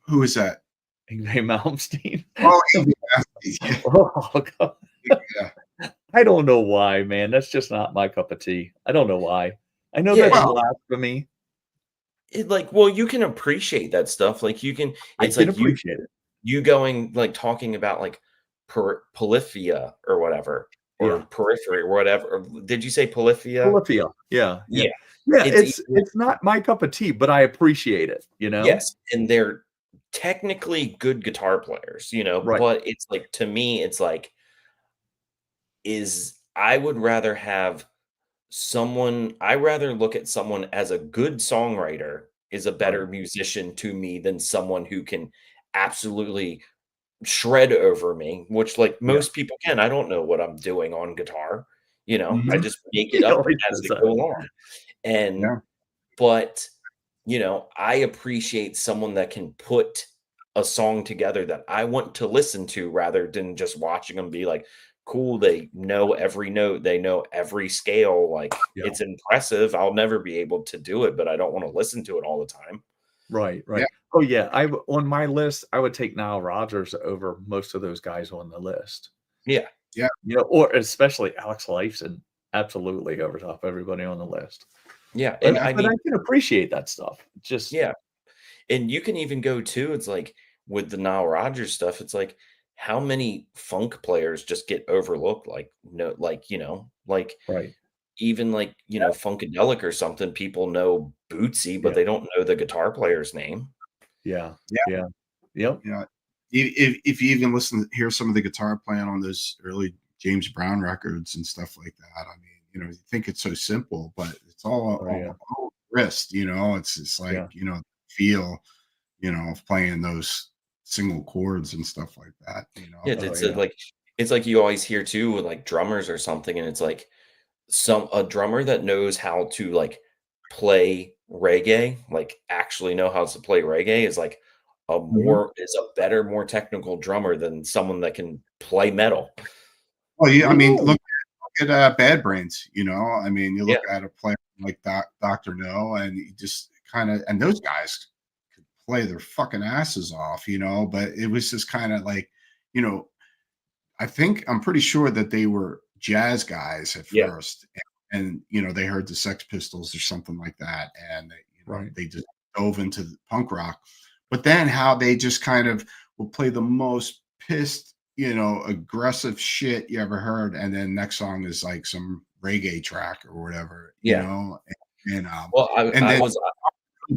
Who is that? Yngwie Malmsteen. Oh, Yngwie Malmsteen. Oh, God. Yeah. I don't know why, man. That's just not my cup of tea. I don't know why. I know that's blasphemy. You can appreciate that stuff. Like you can, appreciate it. You going like talking about like polyphia or whatever, or periphery or whatever. Did you say polyphia? Polyphia. Yeah. It's not my cup of tea, but I appreciate it. Yes, and they're technically good guitar players, but it's like, to me, it's like, I would rather look at someone as a good songwriter is a better musician to me than someone who can absolutely shred over me, which like most people can. I don't know what I'm doing on guitar. I Mhm. just make it He up always as says I that. go along. And Yeah. but I appreciate someone that can put a song together that I want to listen to rather than just watching them be like, cool, they know every note, they know every scale. Like Yeah. it's impressive. I'll never be able to do it, but I don't want to listen to it all the time. Right, Yeah. right. Oh, yeah, on my list, I would take Nile Rodgers over most of those guys on the list. Yeah. Yeah. Or especially Alex Lifeson, absolutely over top everybody on the list. Yeah. But And I but I mean, can appreciate that stuff. Just yeah. And you can even go too, it's like with the Nile Rodgers stuff, it's like how many funk players just get overlooked? Like, no, like, like right. even like, Funkadelic or something, people know Bootsy, but Yeah, they don't know the guitar player's name. yeah, Yeah. yeah. Yep. Yeah. If you even hear some of the guitar playing on those early James Brown records and stuff like that, I mean, you think it's so simple, but it's all, Oh, yeah, all wrist, it's just like, yeah. feel, of playing those single chords and stuff like that, Yeah, Oh, it's yeah. like it's like you always hear too with like drummers or something, and it's like a drummer that knows how to like play reggae, like actually know how to play reggae is like Mhm. is a better, more technical drummer than someone that can play metal. Well, yeah, I mean, Really? look at Bad Brains, I mean, you Yeah, look at a player like Dr. No, and you just kind of, and those guys could play their fucking asses off, but it was just kind of like, you know, I'm pretty sure that they were jazz guys at yeah, first, and they heard the Sex Pistols or something like that, and Right. they just dove into the punk rock. But then how they just kind of will play the most pissed, aggressive shit you ever heard, and then next song is like some reggae track or whatever, yeah. and Well, I and I then was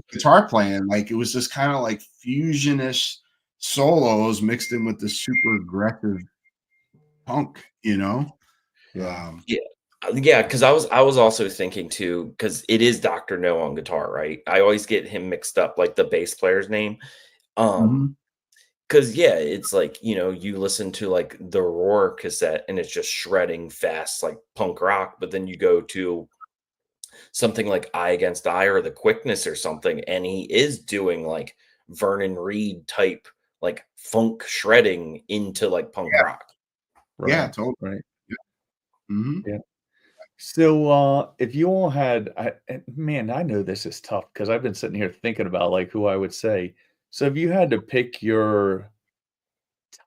guitar playing, like it was this kind of like fusionish solos mixed in with the super aggressive punk, Yeah. Um, yeah. Yeah, because I was also thinking too, because it is Dr. No on guitar, right? I always get him mixed up, like the bass player's name. Um, mhm. because yeah, it's like, you listen to like the Roar cassette and it's just shredding fast, like punk rock, but then you go to something like Eye Against Eye or The Quickness or something, and he is doing like Vernon Reed type, like funk shredding into like punk Yeah, rock. yeah, Right. totally. Right. Yeah. Mhm. Yeah. So, if you all had, and man, I know this is tough because I've been sitting here thinking about like who I would say. So, if you had to pick your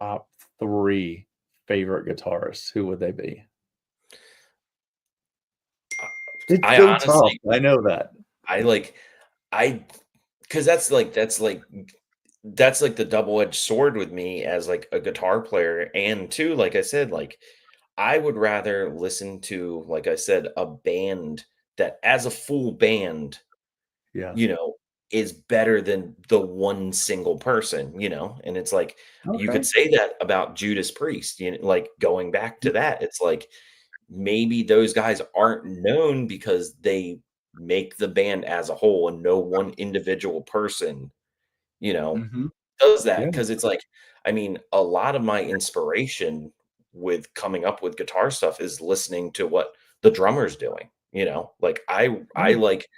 top three favorite guitarists, who would they be? It's I so tough. honestly, I know that. I like, I, because that's like the double-edged sword with me as like a guitar player. And two, like I said, like I would rather listen to, like I said, a band that as a full band, Yeah. you know, is better than the one single person. And it's like you Okay. could say that about Judas Priest, like going back to that, it's like maybe those guys aren't known because they make the band as a whole and no one individual person, you know, Mhm. does that. Yeah. Because it's like, I mean, a lot of my inspiration with coming up with guitar stuff is listening to what the drummer's doing, like I Oh, like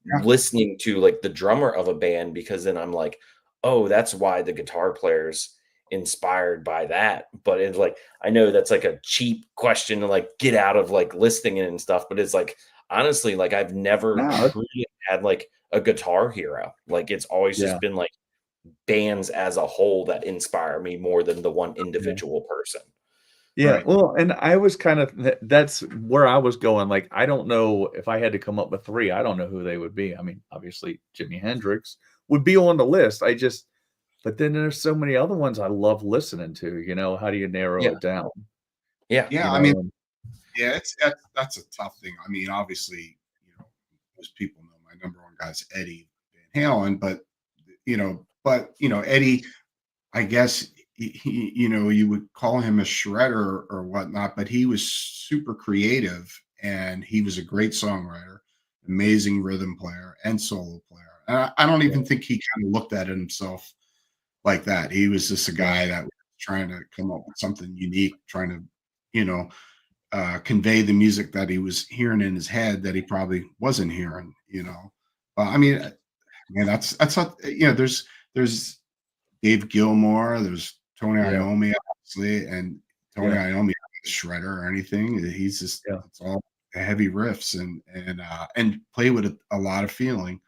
yeah. listening to like the drummer of a band because then I'm like, oh, that's why the guitar player's inspired by that. But it's like, I know that's like a cheap question to like get out of like listing it and stuff, but it's like honestly, like I've never No. truly had like a guitar hero. Like it's always Yeah. just been like bands as a whole that inspire me more than the one Yeah. individual person. Yeah, Right. well, and I was kind of that's where I was going, like, I don't know if I had to come up with 3, I don't know who they would be. I mean, obviously, Jimi Hendrix would be on the list. But then there's so many other ones I love listening to, how do you narrow Yeah. it down? Yeah. Yeah, You I mean, know, and yeah, that's a tough thing. I mean, obviously, most people know my number one guy's Eddie Van Halen, but Eddie, I guess you would call him a shredder or whatnot, but he was super creative and he was a great songwriter, amazing rhythm player and solo player. And I don't yeah, even think he kind of looked at himself like that. He was just a yeah, guy that was trying to come up with something unique, trying to, you know, convey the music that he was hearing in his head that he probably wasn't hearing, you know. I mean, man, that's not, you know, there's Dave Gilmore, there's Tony Yeah. Iommi, obviously, and Tony Yeah. Iommi isn't a shredder or anything. He's just Yeah. it's all heavy riffs and play with a lot of feeling.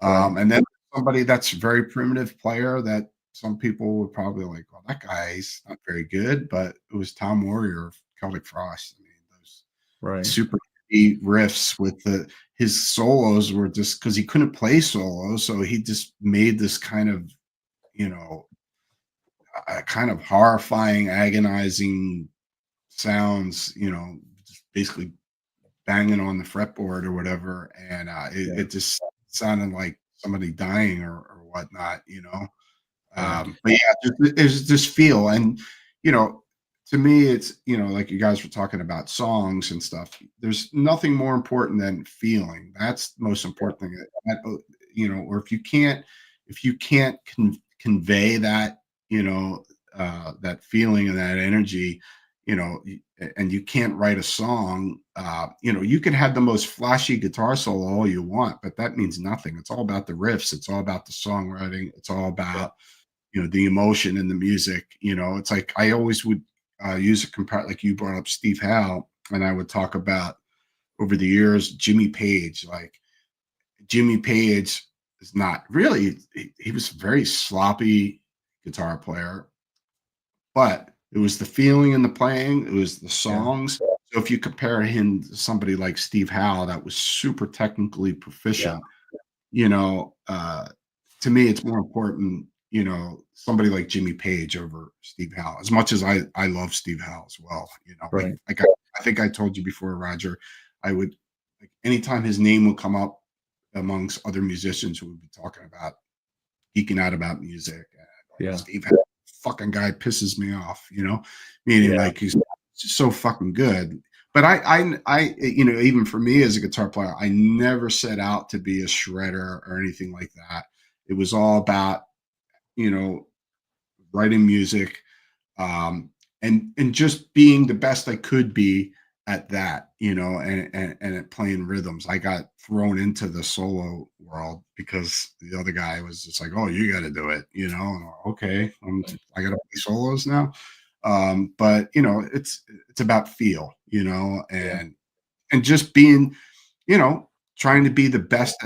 Right. And then somebody that's very primitive player that some people would probably like, well, that guy's not very good, but it was Tom Warrior of Celtic Frost. I mean, those Right. super heavy riffs with his solos were just because he couldn't play solos, so he just made this kind of, you know, a kind of horrifying, agonizing sounds, you know, just basically banging on the fretboard or whatever, and Yeah. it just sounded like somebody dying or whatnot, you know. Right. But yeah, there's this feel, and you know, to me, it's, you know, like you guys were talking about songs and stuff. There's nothing more important than feeling. That's the most important thing. You know, or if you can't convey that, you know, that feeling and that energy, you know, and you can't write a song, you know, you can have the most flashy guitar solo all you want, but that means nothing. It's all about the riffs. It's all about the songwriting. It's all about, you know, the emotion in the music. You know, it's like I always would use a compare, like you brought up Steve Howe, and I would talk about over the years Jimmy Page. Like Jimmy Page is not really, he was a very sloppy guitar player, but it was the feeling in the playing, it was the Yeah. songs. So if you compare him to somebody like Steve Howe that was super technically proficient, you know, to me, it's more important, you know, somebody like Jimmy Page over Steve Howe. As much as I love Steve Howe as well, you know, Right. like I think I told you before, Roger, I would like anytime his name would come up amongst other musicians who would be talking about geeking out about music. Yeah. Steve Howe, fucking guy pisses me off, you know, meaning Yeah. like he's so fucking good. But you know, even for me as a guitar player, I never set out to be a shredder or anything like that. It was all about, you know, writing music, and just being the best I could be at that, you know, and at playing rhythms. I got thrown into the solo world because the other guy was just like, "Oh, you got to do it," you know. And, okay, I got to play solos now. But you know, it's about feel, you know, Yeah. and just being, you know, trying to be the best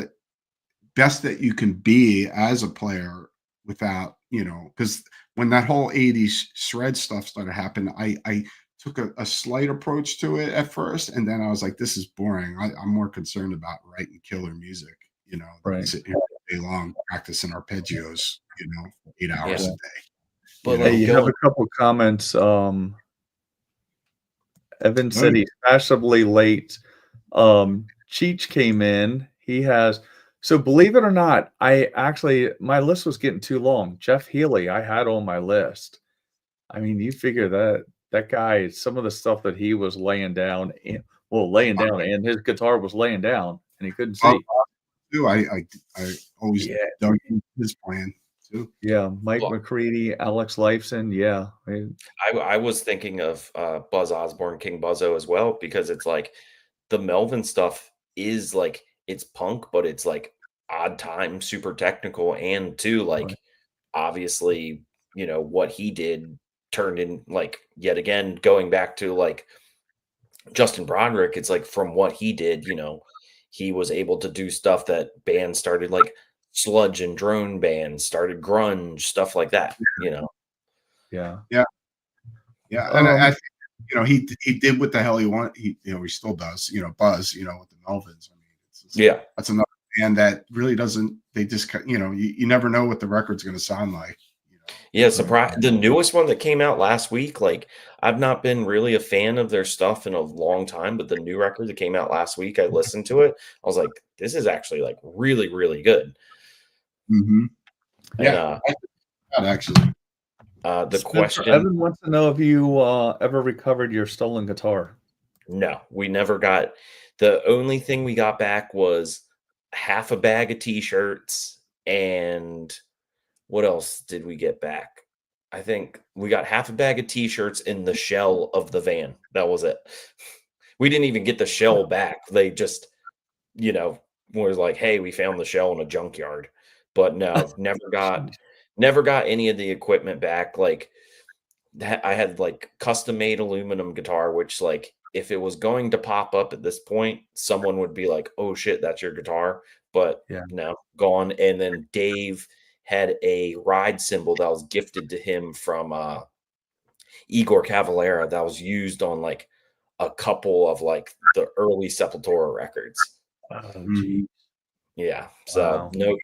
that you can be as a player without, you know, because when that whole 80s shred stuff started happening, I took a slight approach to it at first, and then I was like, this is boring. I'm more concerned about writing killer music, you know, than Right. sitting here all day long practicing arpeggios, you know, 8 hours Yeah. a day. But You Hey, like know? you have going, a couple comments. Evan Oh, said he's fashionably late. Cheech came in. He has, so believe it or not, my list was getting too long. Jeff Healey, I had on my list. I mean, you figure that guy, some of the stuff that he was laying down, and his guitar was laying down, and he couldn't Bob see. too. I always Yeah, dug into his playing too. yeah. Mike well, McCready, Alex Lifeson, yeah. I was thinking of Buzz Osborne, King Buzzo as well, because it's like the Melvin stuff is like it's punk, but it's like odd time, super technical, and too Right, like obviously, you know, what he did turned in like yet again going back to like Justin Broderick, it's like from what he did, you know, he was able to do stuff that bands started like sludge and drone bands, started grunge, stuff like that, you know. yeah. Yeah, yeah, and I Um, think, you know, he did what the hell he wanted. He, you know, he still does. You know, Buzz. You know, with the Melvins. I mean, Yeah. that's another band that really doesn't. They just, you know, you never know what the record's going to sound like. You Yeah, know, surprise the newest one that came out last week, like I've not been really a fan of their stuff in a long time, but the new record that came out last week, I listened to it. I was like, this is actually like really, really good. hmm And yeah, I think that actually. the Spencer question, Evan wants to know if you ever recovered your stolen guitar. no, we never got the only thing we got back was half a bag of t-shirts and what else did we get back? I think we got half a bag of t-shirts in the shell of the van. That was it. We didn't even get the shell back. They just, was like, hey, we found the shell in a junkyard. But no, never got any of the equipment back. Like I had like custom made aluminum guitar, which like if it was going to pop up at this point, someone would be like, oh shit, that's your guitar. But no, gone. And then Dave had a ride cymbal that was gifted to him from Igor Cavalera that was used on like a couple of like the early Sepultura records. Oh, geez. Yeah. So nope.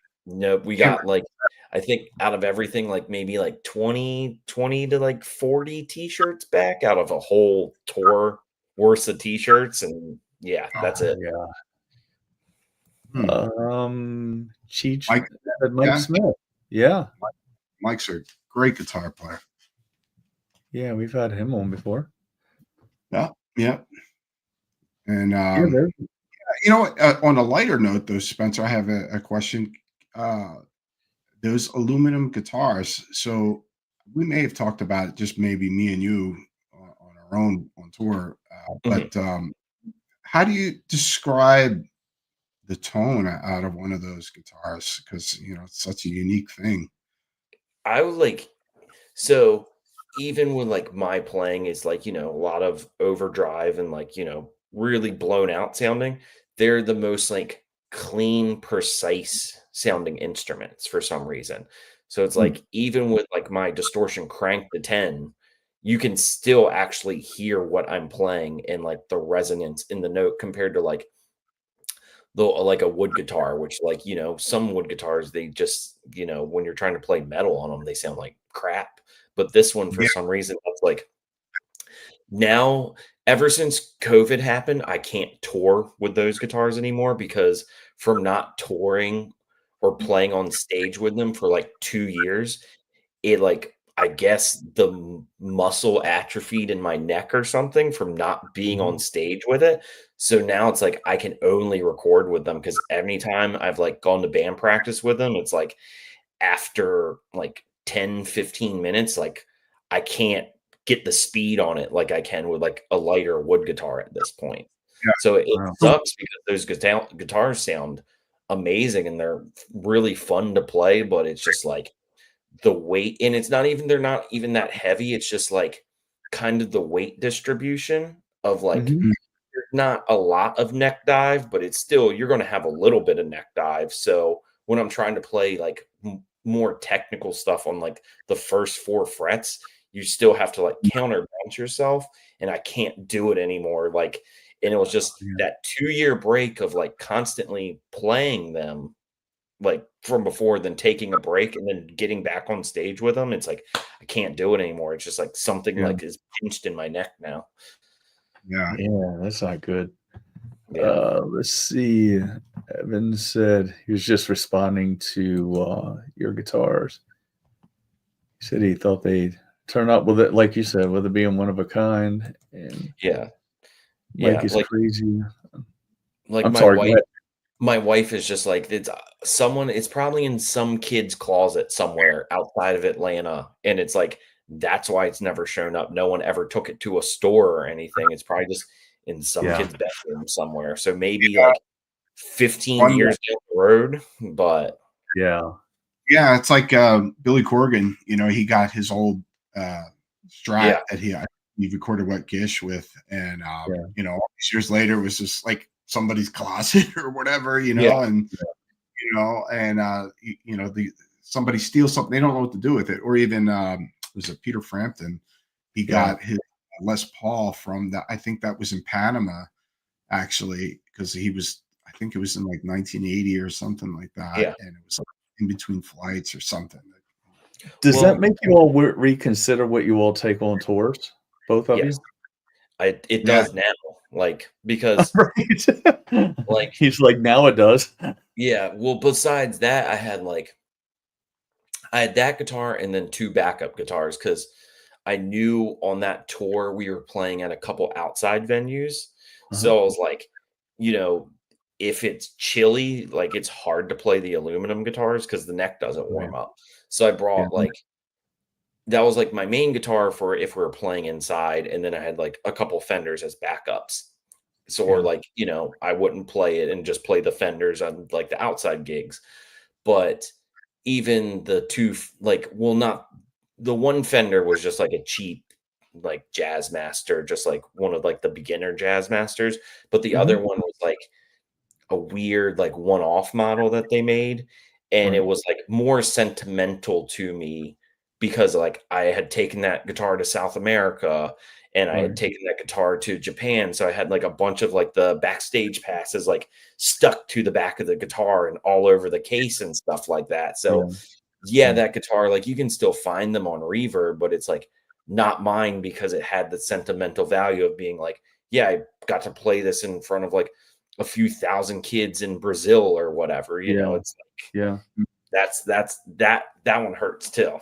We got like, I think out of everything, like maybe like 20 to like 40 t-shirts back out of a whole tour worth of t-shirts. And that's it. Yeah. Mike Smith. Yeah. Mike's a great guitar player. Yeah, we've had him on before. Yeah. And on a lighter note, though, Spencer, I have a question. Those aluminum guitars. So we may have talked about it, just maybe me and you on our own on tour. But how do you describe the tone out of one of those guitars? Because it's such a unique thing. I was like, so even with like my playing is like, a lot of overdrive and like, really blown out sounding, they're the most like clean, precise sounding instruments for some reason. So it's like even with like my distortion cranked to 10, you can still actually hear what I'm playing and like the resonance in the note compared to like a wood guitar, which like, some wood guitars, they just, when you're trying to play metal on them, they sound like crap. But this one, for some reason, it's like now, ever since COVID happened, I can't tour with those guitars anymore because from not touring or playing on stage with them for like 2 years, it like, I guess the muscle atrophied in my neck or something from not being on stage with it. So now it's like I can only record with them because anytime I've like gone to band practice with them, it's like after like 10, 15 minutes, like I can't get the speed on it like I can with like a lighter wood guitar at this point. Yeah. So it sucks because those guitars sound amazing and they're really fun to play, but it's just like the weight, and they're not even that heavy. It's just like kind of the weight distribution of like there's not a lot of neck dive, but it's still, you're going to have a little bit of neck dive. So when I'm trying to play like more technical stuff on like the first 4 frets, you still have to like counterbalance yourself, and I can't do it anymore. Like, and it was just that 2-year break of like constantly playing them like from before, then taking a break and then getting back on stage with them. It's like I can't do it anymore. It's just like something like is pinched in my neck now. Yeah, that's not good. Yeah. Let's see. Evan said he was just responding to your guitars. He said he thought they'd turn up with it, like you said, with it being one of a kind. And Mike is like, crazy. Like I'm sorry. My wife is just like, it's probably in some kid's closet somewhere outside of Atlanta. And it's like, that's why it's never shown up. No one ever took it to a store or anything. It's probably just in some kid's bedroom somewhere. So maybe like 15 years down the road, but yeah, it's like Billy Corgan, he got his old Strat that he recorded Wet Gish with. And, all these years later, it was just like somebody's closet or whatever, and somebody steals something, they don't know what to do with it. Or even was it Peter Frampton? He got his Les Paul from I think that was in Panama, actually, because I think it was in like 1980 or something like that. And it was like in between flights or something. Does that make you all reconsider what you all take on tours? Both of you? It does now. Like, because like he's like, now it does. Yeah. Well, besides that, I had that guitar and then 2 backup guitars because I knew on that tour we were playing at a couple outside venues. So I was like, if it's chilly, like it's hard to play the aluminum guitars because the neck doesn't warm up. So I brought that was like my main guitar for if we were playing inside, and then I had like a couple Fenders as backups. So, or Yeah. like, I wouldn't play it and just play the Fenders on like the outside gigs. But even the two, like, well, not the one Fender was just like a cheap, like Jazz Master, just like one of like the beginner Jazz Masters. But the other Mhm. one was like a weird, like one off model that they made. And it Right. was like more sentimental to me because like I had taken that guitar to South America and I had Right. taken that guitar to Japan. So I had like a bunch of like the backstage passes like stuck to the back of the guitar and all over the case and stuff like that. So Yeah. yeah, Yeah. that guitar, like you can still find them on Reverb, but it's like not mine because it had the sentimental value of being like, yeah, I got to play this in front of like a few thousand kids in Brazil or whatever. Yeah. It's like Yeah. that one hurts too.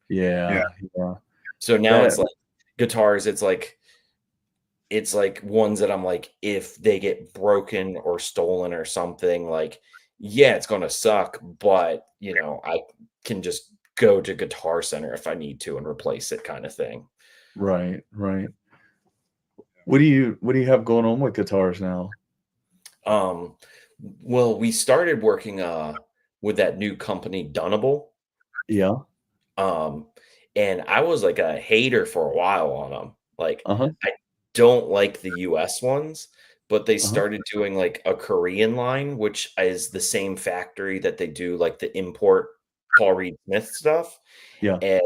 Yeah. Yeah. Yeah. So now That it's like guitars, it's like ones that I'm like, if they get broken or stolen or something, like, yeah, it's gonna suck, but I can just go to Guitar Center if I need to and replace it kind of thing. right. Right. What do you have going on with guitars now? Um, well, we started working with that new company, Dunable. Yeah. Um, and I was like a hater for a while on them. Like, Uh-huh. I don't like the US ones, but they Uh-huh. started doing like a Korean line, which is the same factory that they do like the import Paul Reed Smith stuff. Yeah. And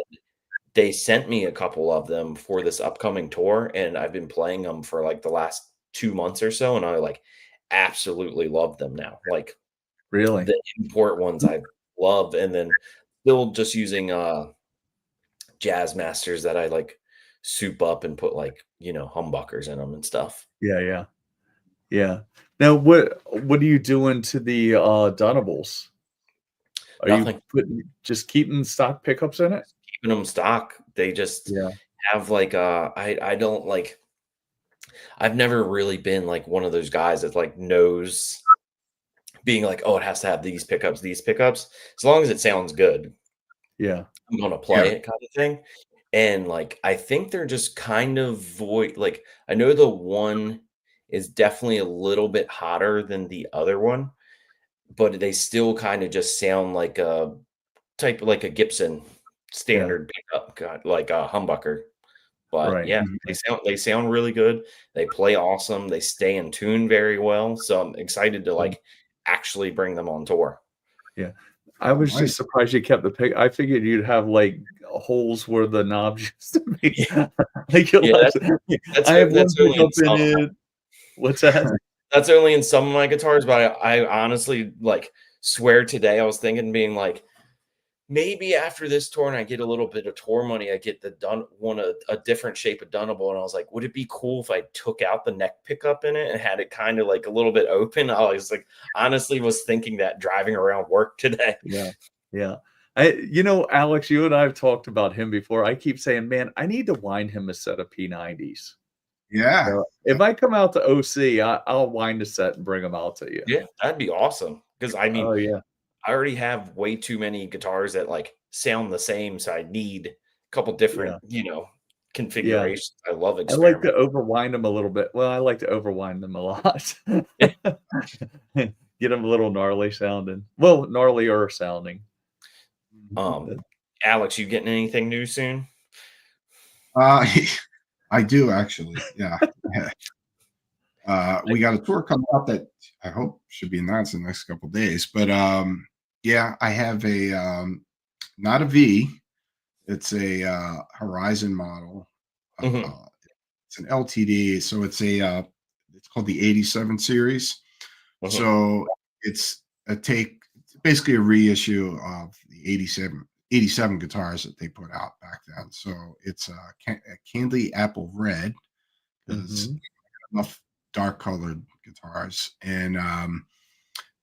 they sent me a couple of them for this upcoming tour, and I've been playing them for like the last 2 months or so, and I like absolutely love them now. Like Really? the import ones I love, and then still just using Jazz Masters that I like soup up and put like, humbuckers in them and stuff. Yeah, yeah. Yeah. Now what are you doing to the Dunables? Are you Nothing, just keeping stock pickups in it? keeping them stock. They just Yeah. have like I don't like I've never really been like one of those guys that like knows being like, oh, it has to have these pickups, these pickups. As long as it sounds good, Yeah. I'm gonna Yeah. play it kind of thing. And like I think they're just kind of like I know the one is definitely a little bit hotter than the other one, but they still kind of just sound like a type like a Gibson Yeah. standard pickup, like a humbucker. But Right. yeah, they sound really good. They play awesome. They stay in tune very well. So I'm excited to Yeah. like actually bring them on tour. Yeah. I Oh, was nice. just surprised you kept the pick. I figured you'd have, like, holes where the knobs used to be. Like, you Yeah, left that's I have one that's only in pickup in some. it. What's that? That's only in some of my guitars, but I honestly like swear today I was thinking being like maybe after this tour and I get a little bit of tour money, I get the a different shape of Dunable. And I was like, would it be cool if I took out the neck pickup in it and had it kind of like a little bit open? I was like, honestly, was thinking that driving around work today. Yeah. Yeah. Alex, you and I have talked about him before. I keep saying, "Man, I need to wind him a set of P90s." Yeah. So, if I come out to OC, I'll wind a set and bring them out to you. Yeah, that'd be awesome. Because I mean, Oh, yeah. I already have way too many guitars that like sound the same. So I need a couple different, Yeah. Yeah. configurations. I love I like to experimenting. overwind them a little bit. Well, I like to overwind them a lot. Get them a little gnarly sounding. Well, gnarlier sounding. Um, Alex, you getting anything new soon? Uh, I do actually. Yeah. We got a tour coming up that I hope should be announced in the next couple of days. But yeah, I have a not a V. It's a Horizon model. Mhm, It's an LTD, so it's called the 87 series. mhm, So it's basically a reissue of the 87 guitars that they put out back then. So it's a candy apple red because Mhm. enough dark colored guitars. And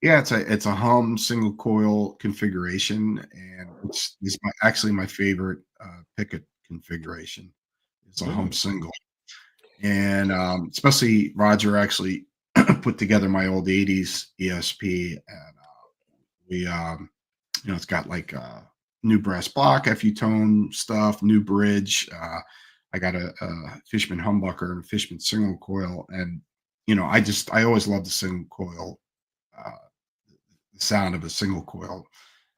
yeah, it's a hum single coil configuration, and it's actually my favorite picket configuration. It's a hum mm, single, and especially Roger actually put together my old 80s ESP, and we it's got like new brass block, FU tone stuff, new bridge. I got a Fishman humbucker and a Fishman single coil, and I always loved the single coil, the sound of a single coil,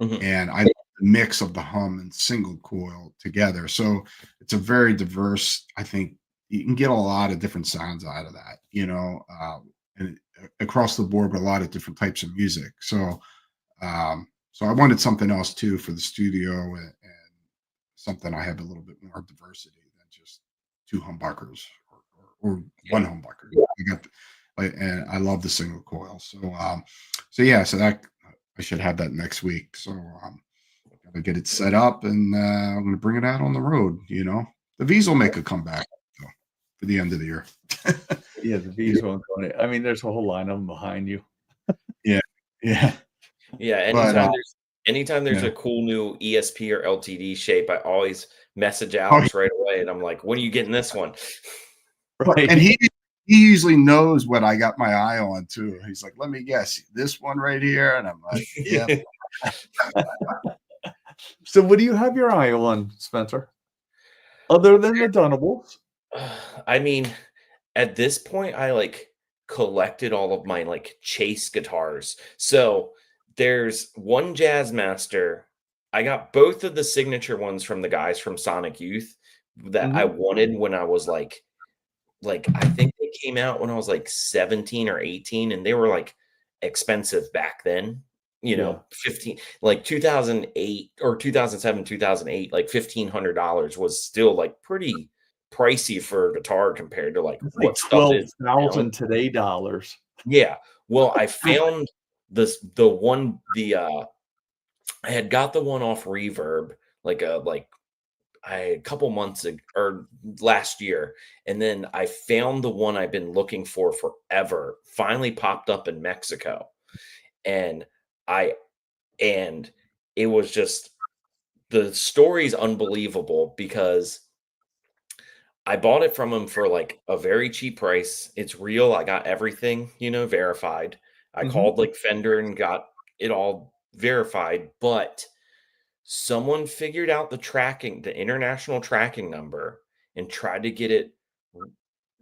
and I love the mix of the hum and single coil together. So it's a very diverse. I think you can get a lot of different sounds out of that, and across the board, but a lot of different types of music. So I wanted something else too for the studio, and something I have a little bit more diversity than just two humbuckers or one humbucker. And I love the single coil. So that I should have that next week. So gotta get it set up, and I'm gonna bring it out on the road. The V's will make a comeback for the end of the year. Yeah, the V's won't go. I mean, there's a whole line of them behind you. Yeah. Anytime there's a cool new ESP or LTD shape, I always message Alex right away, and I'm like, "When are you getting this one?" Right. And he usually knows what I got my eye on too. He's like, "Let me guess, this one right here," and I'm like, "Yeah." So, what do you have your eye on, Spencer? Other than the Dunables? I mean, at this point, I collected all of my Chase guitars. So there's one Jazzmaster. I got both of the signature ones from the guys from Sonic Youth that I wanted when I was I think they came out when I was 17 or 18, and they were expensive back then. 15, 2008 or 2007, 2008, $1,500 was still pretty pricey for a guitar compared to what 12,000 today dollars. Yeah. Well, I found I had got the one off Reverb a couple months ago, or last year, and then I found the one I've been looking for forever. Finally popped up in Mexico, and it was just, the story's unbelievable because I bought it from him for a very cheap price. It's real. I got everything, verified. I called Fender and got it all verified, but someone figured out the international tracking number, and tried to get it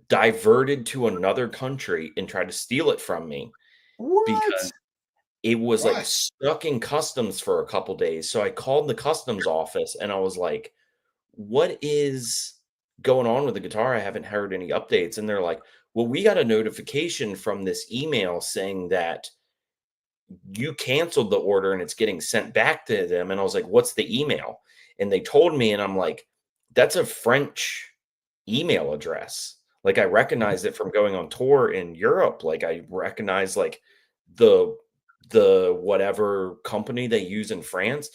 diverted to another country and tried to steal it from me. What? Because it was stuck in customs for a couple days. So I called the customs office and I was like, "What is going on with the guitar? I haven't heard any updates." And they're like, "Well, we got a notification from this email saying that you canceled the order and it's getting sent back to them." And I was like, "What's the email?" And they told me, and I'm like, "That's a French email address." I recognize it from going on tour in Europe. I recognize the whatever company they use in France.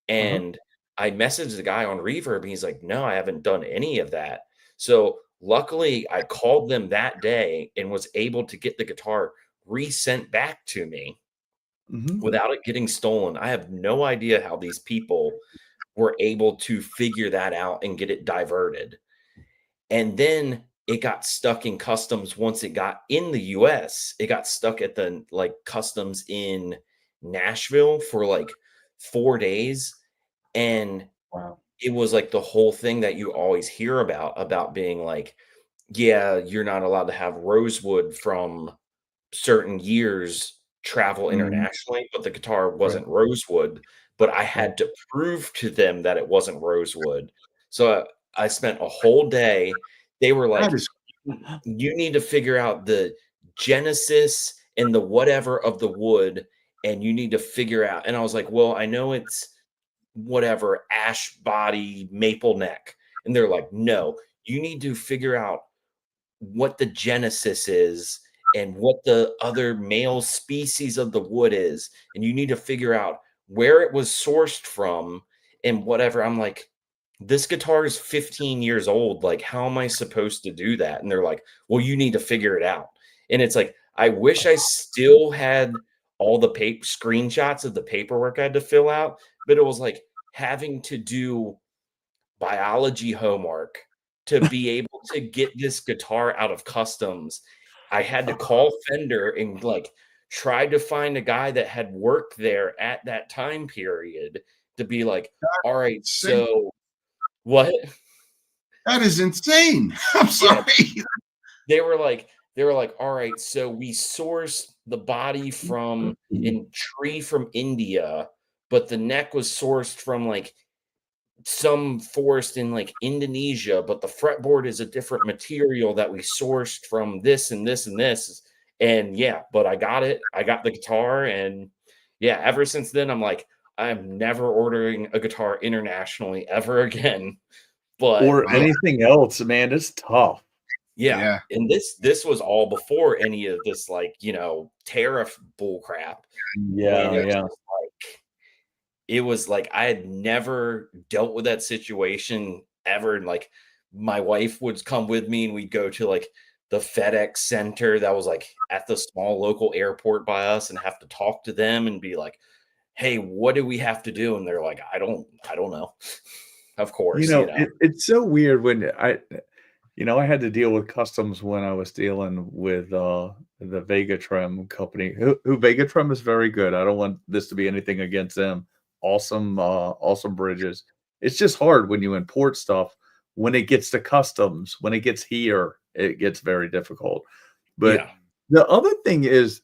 And I messaged the guy on Reverb, and he's like, "No, I haven't done any of that." So luckily I called them that day and was able to get the guitar resent back to me without it getting stolen. I have no idea how these people were able to figure that out and get it diverted. And then it got stuck in customs. Once it got in the US, it got stuck at the customs in Nashville for 4 days. And it was the whole thing that you always hear about being yeah, you're not allowed to have rosewood from certain years travel internationally, but the guitar wasn't rosewood. But I had to prove to them that it wasn't rosewood. So I spent a whole day. They were like, "You need to figure out the genesis and the whatever of the wood, and you need to figure out." And I was like, "Well, I know it's whatever, ash body, maple neck." And they're like, "No, you need to figure out what the genesis is and what the other male species of the wood is. And you need to figure out where it was sourced from and whatever." I'm like, "This guitar is 15 years old. How am I supposed to do that?" And they're like, "Well, you need to figure it out." And it's I wish I still had all the screenshots of the paperwork I had to fill out, but it was having to do biology homework to be able to get this guitar out of customs. I had to call Fender and try to find a guy that had worked there at that time period to be like, all right, insane. so what? That is insane. I'm sorry. They were like, all right, so we sourced the body from in tree from India, but the neck was sourced from like some forest in like Indonesia, but the fretboard is a different material that we sourced from this and this and this. And yeah, but I got it. I got the guitar. And yeah, ever since then, I'm like, I'm never ordering a guitar internationally ever again. But or anything else, man, it's tough. yeah. And this was all before any of this, like, tariff bull crap. Yeah. It was like I had never dealt with that situation ever. And like my wife would come with me and we'd go to like the FedEx center that was like at the small local airport by us and have to talk to them and be like, hey, what do we have to do? And they're like, I don't know. Of course, it's so weird when I had to deal with customs when I was dealing with the Vega Trim company. Who Vega Trim is very good. I don't want this to be anything against them. Awesome bridges. It's just hard when you import stuff. When it gets to customs, when it gets here, it gets very difficult. But the other thing is,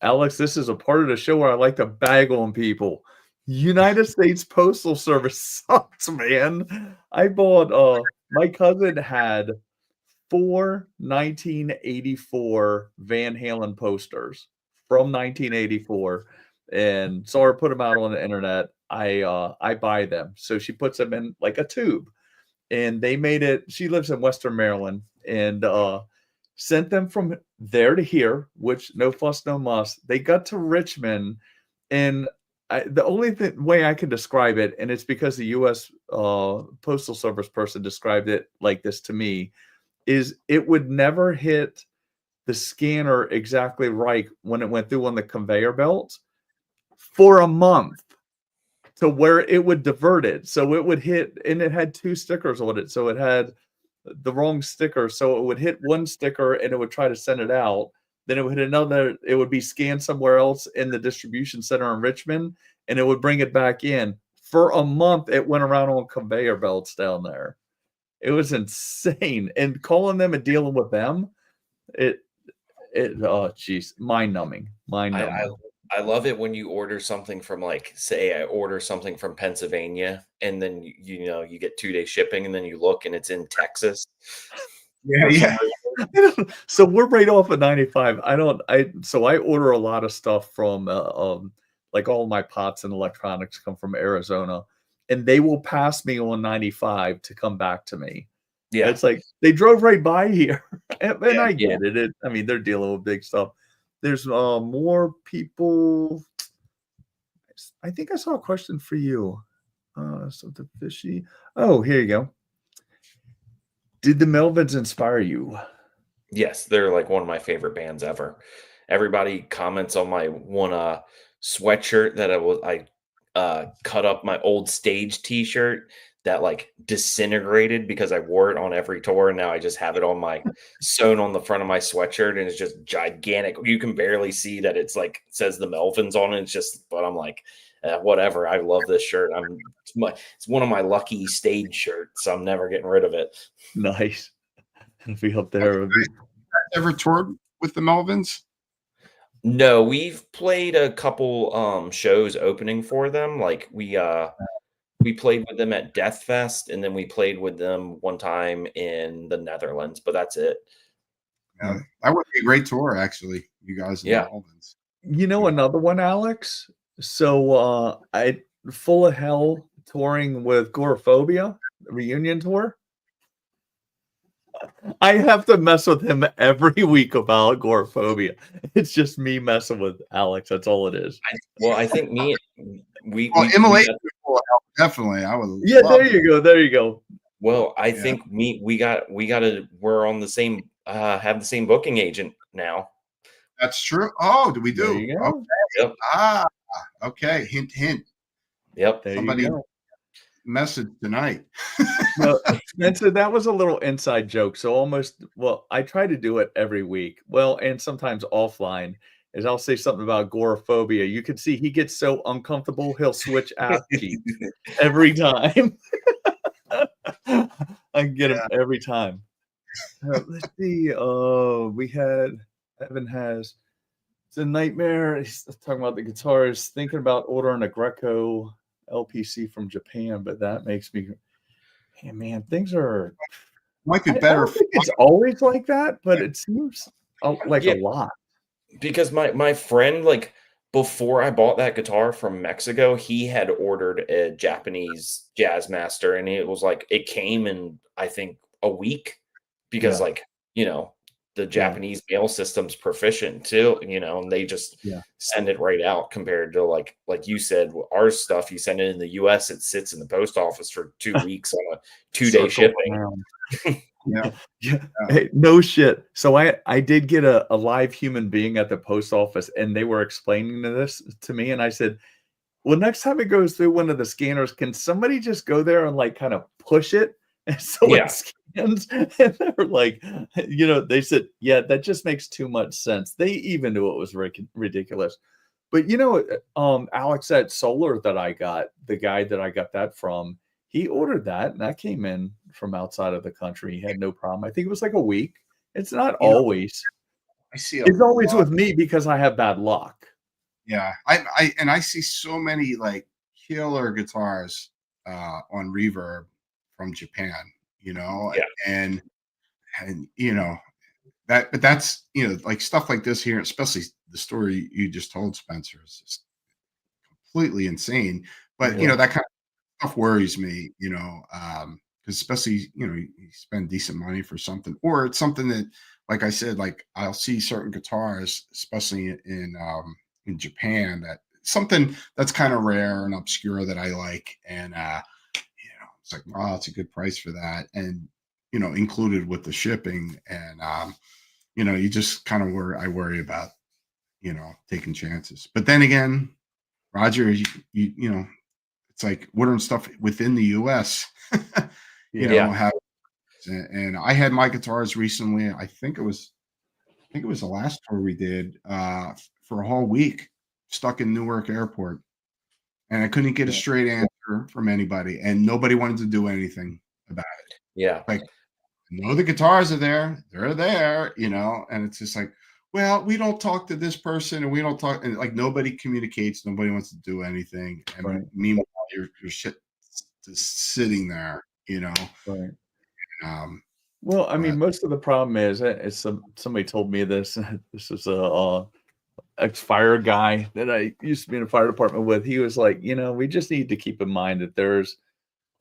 Alex, this is a part of the show where I like to bag on people. United States Postal Service sucks, man. I bought my cousin had 4 1984 Van Halen posters from 1984, and saw her put them out on the internet. I buy them, so she puts them in like a tube, and they made it. She lives in Western Maryland, and sent them from there to here, which no fuss, no muss. They got to Richmond, and the only way I can describe it, and it's because the U.S. Postal Service person described it like this to me, is it would never hit the scanner exactly right when it went through on the conveyor belt for a month to where it would divert it. So it would hit, and it had 2 stickers on it. So it had the wrong sticker. So it would hit one sticker and it would try to send it out. Then it would hit another, it would be scanned somewhere else in the distribution center in Richmond, and it would bring it back in. For a month, it went around on conveyor belts down there. It was insane. And calling them and dealing with them, mind numbing. I love it when you order something from, like, say I order something from Pennsylvania, and then you get 2-day shipping, and then you look and it's in Texas. Yeah. So we're right off of 95. So I order a lot of stuff from like all my pots and electronics come from Arizona, and they will pass me on 95 to come back to me. Yeah, it's like they drove right by here, and I get it. I mean, they're dealing with big stuff. There's more people. I think I saw a question for you. Something fishy. Oh, here you go. Did the Melvins inspire you? Yes, they're like one of my favorite bands ever. Everybody comments on my one sweatshirt that I cut up my old stage T-shirt that like disintegrated because I wore it on every tour, and now I just have it on my sewn on the front of my sweatshirt, and it's just gigantic. You can barely see that it's like it says the Melvins on it. It's just, but I'm like, whatever. I love this shirt. It's one of my lucky stage shirts, so I'm never getting rid of it. Nice. Be up there. Ever toured with the Melvins? No, we've played a couple shows opening for them. Like we played with them at Death Fest, and then we played with them one time in the Netherlands, but that's it. Yeah, that would be a great tour, actually. You guys, yeah. Melvins. Another one, Alex. So I Full of Hell touring with Agoraphobia, reunion tour. I have to mess with him every week about Agoraphobia. It's just me messing with Alex. That's all it is. I think Immolation, definitely. I would. Yeah, there you go. Well, I think we're on the same have the same booking agent now. That's true. Oh, do we do? There you go. Okay. Yep. Okay. Hint. Yep. There Somebody you go. Message tonight. Well, Spencer, that was a little inside joke. So I try to do it every week. Well, and sometimes offline. is I'll say something about agoraphobia. You can see he gets so uncomfortable, he'll switch app keys every time. I can get him every time. Let's see. We had Evan has it's a nightmare. He's talking about the guitars, thinking about ordering a Greco LPC from Japan, but that makes me, hey man, things are. Might be I better. don't think it's always like that, but it seems like a lot. Because my friend, like, before I bought that guitar from Mexico, he had ordered a Japanese Jazzmaster, and it was like it came in, I think, a week because, Yeah. like, you know, the Japanese mail system's proficient too, you know, and they just send it right out compared to like you said, our stuff, you send it in the US, it sits in the post office for 2 weeks on a 2-day shipping. Hey, no shit. So I did get a live human being at the post office, and they were explaining this to me, and I said, well, next time it goes through one of the scanners, can somebody just go there and like kind of push it? And so it scans, and they're like, you know, they said, yeah, that just makes too much sense. They even knew it was ridiculous. But you know, Alex, that solar that I got, the guy that I got that from, he ordered that, and that came in from outside of the country. He had no problem. I think it was like a week. It's not always. I see. It's always with me because I have bad luck. Yeah, I see so many like killer guitars on Reverb from Japan, you know, and you know but that's, you know, like stuff like this here, especially the story you just told, Spencer, is just completely insane. But you know, that kind of stuff worries me, you know, because especially, you know, you spend decent money for something, or it's something that, like I said, like I'll see certain guitars, especially in Japan, that something that's kind of rare and obscure that I like, and you know, it's like, wow, it's a good price for that, and you know, included with the shipping, and you know, you just kind of worry about, you know, taking chances. But then again, Roger, you know, it's like ordering stuff within the U.S. you know, have, and I had my guitars recently. I think it was the last tour we did for a whole week, stuck in Newark Airport, and I couldn't get a straight answer from anybody, and nobody wanted to do anything about it. Yeah, like, no, the guitars are there, they're there, you know, and it's just like, well, we don't talk to this person, and we don't talk, and like nobody communicates, nobody wants to do anything, and meanwhile, your shit just sitting there, you know. Well, I mean, most of the problem is somebody told me this. This is a ex-fire guy that I used to be in a fire department with. He was like, you know, we just need to keep in mind that there's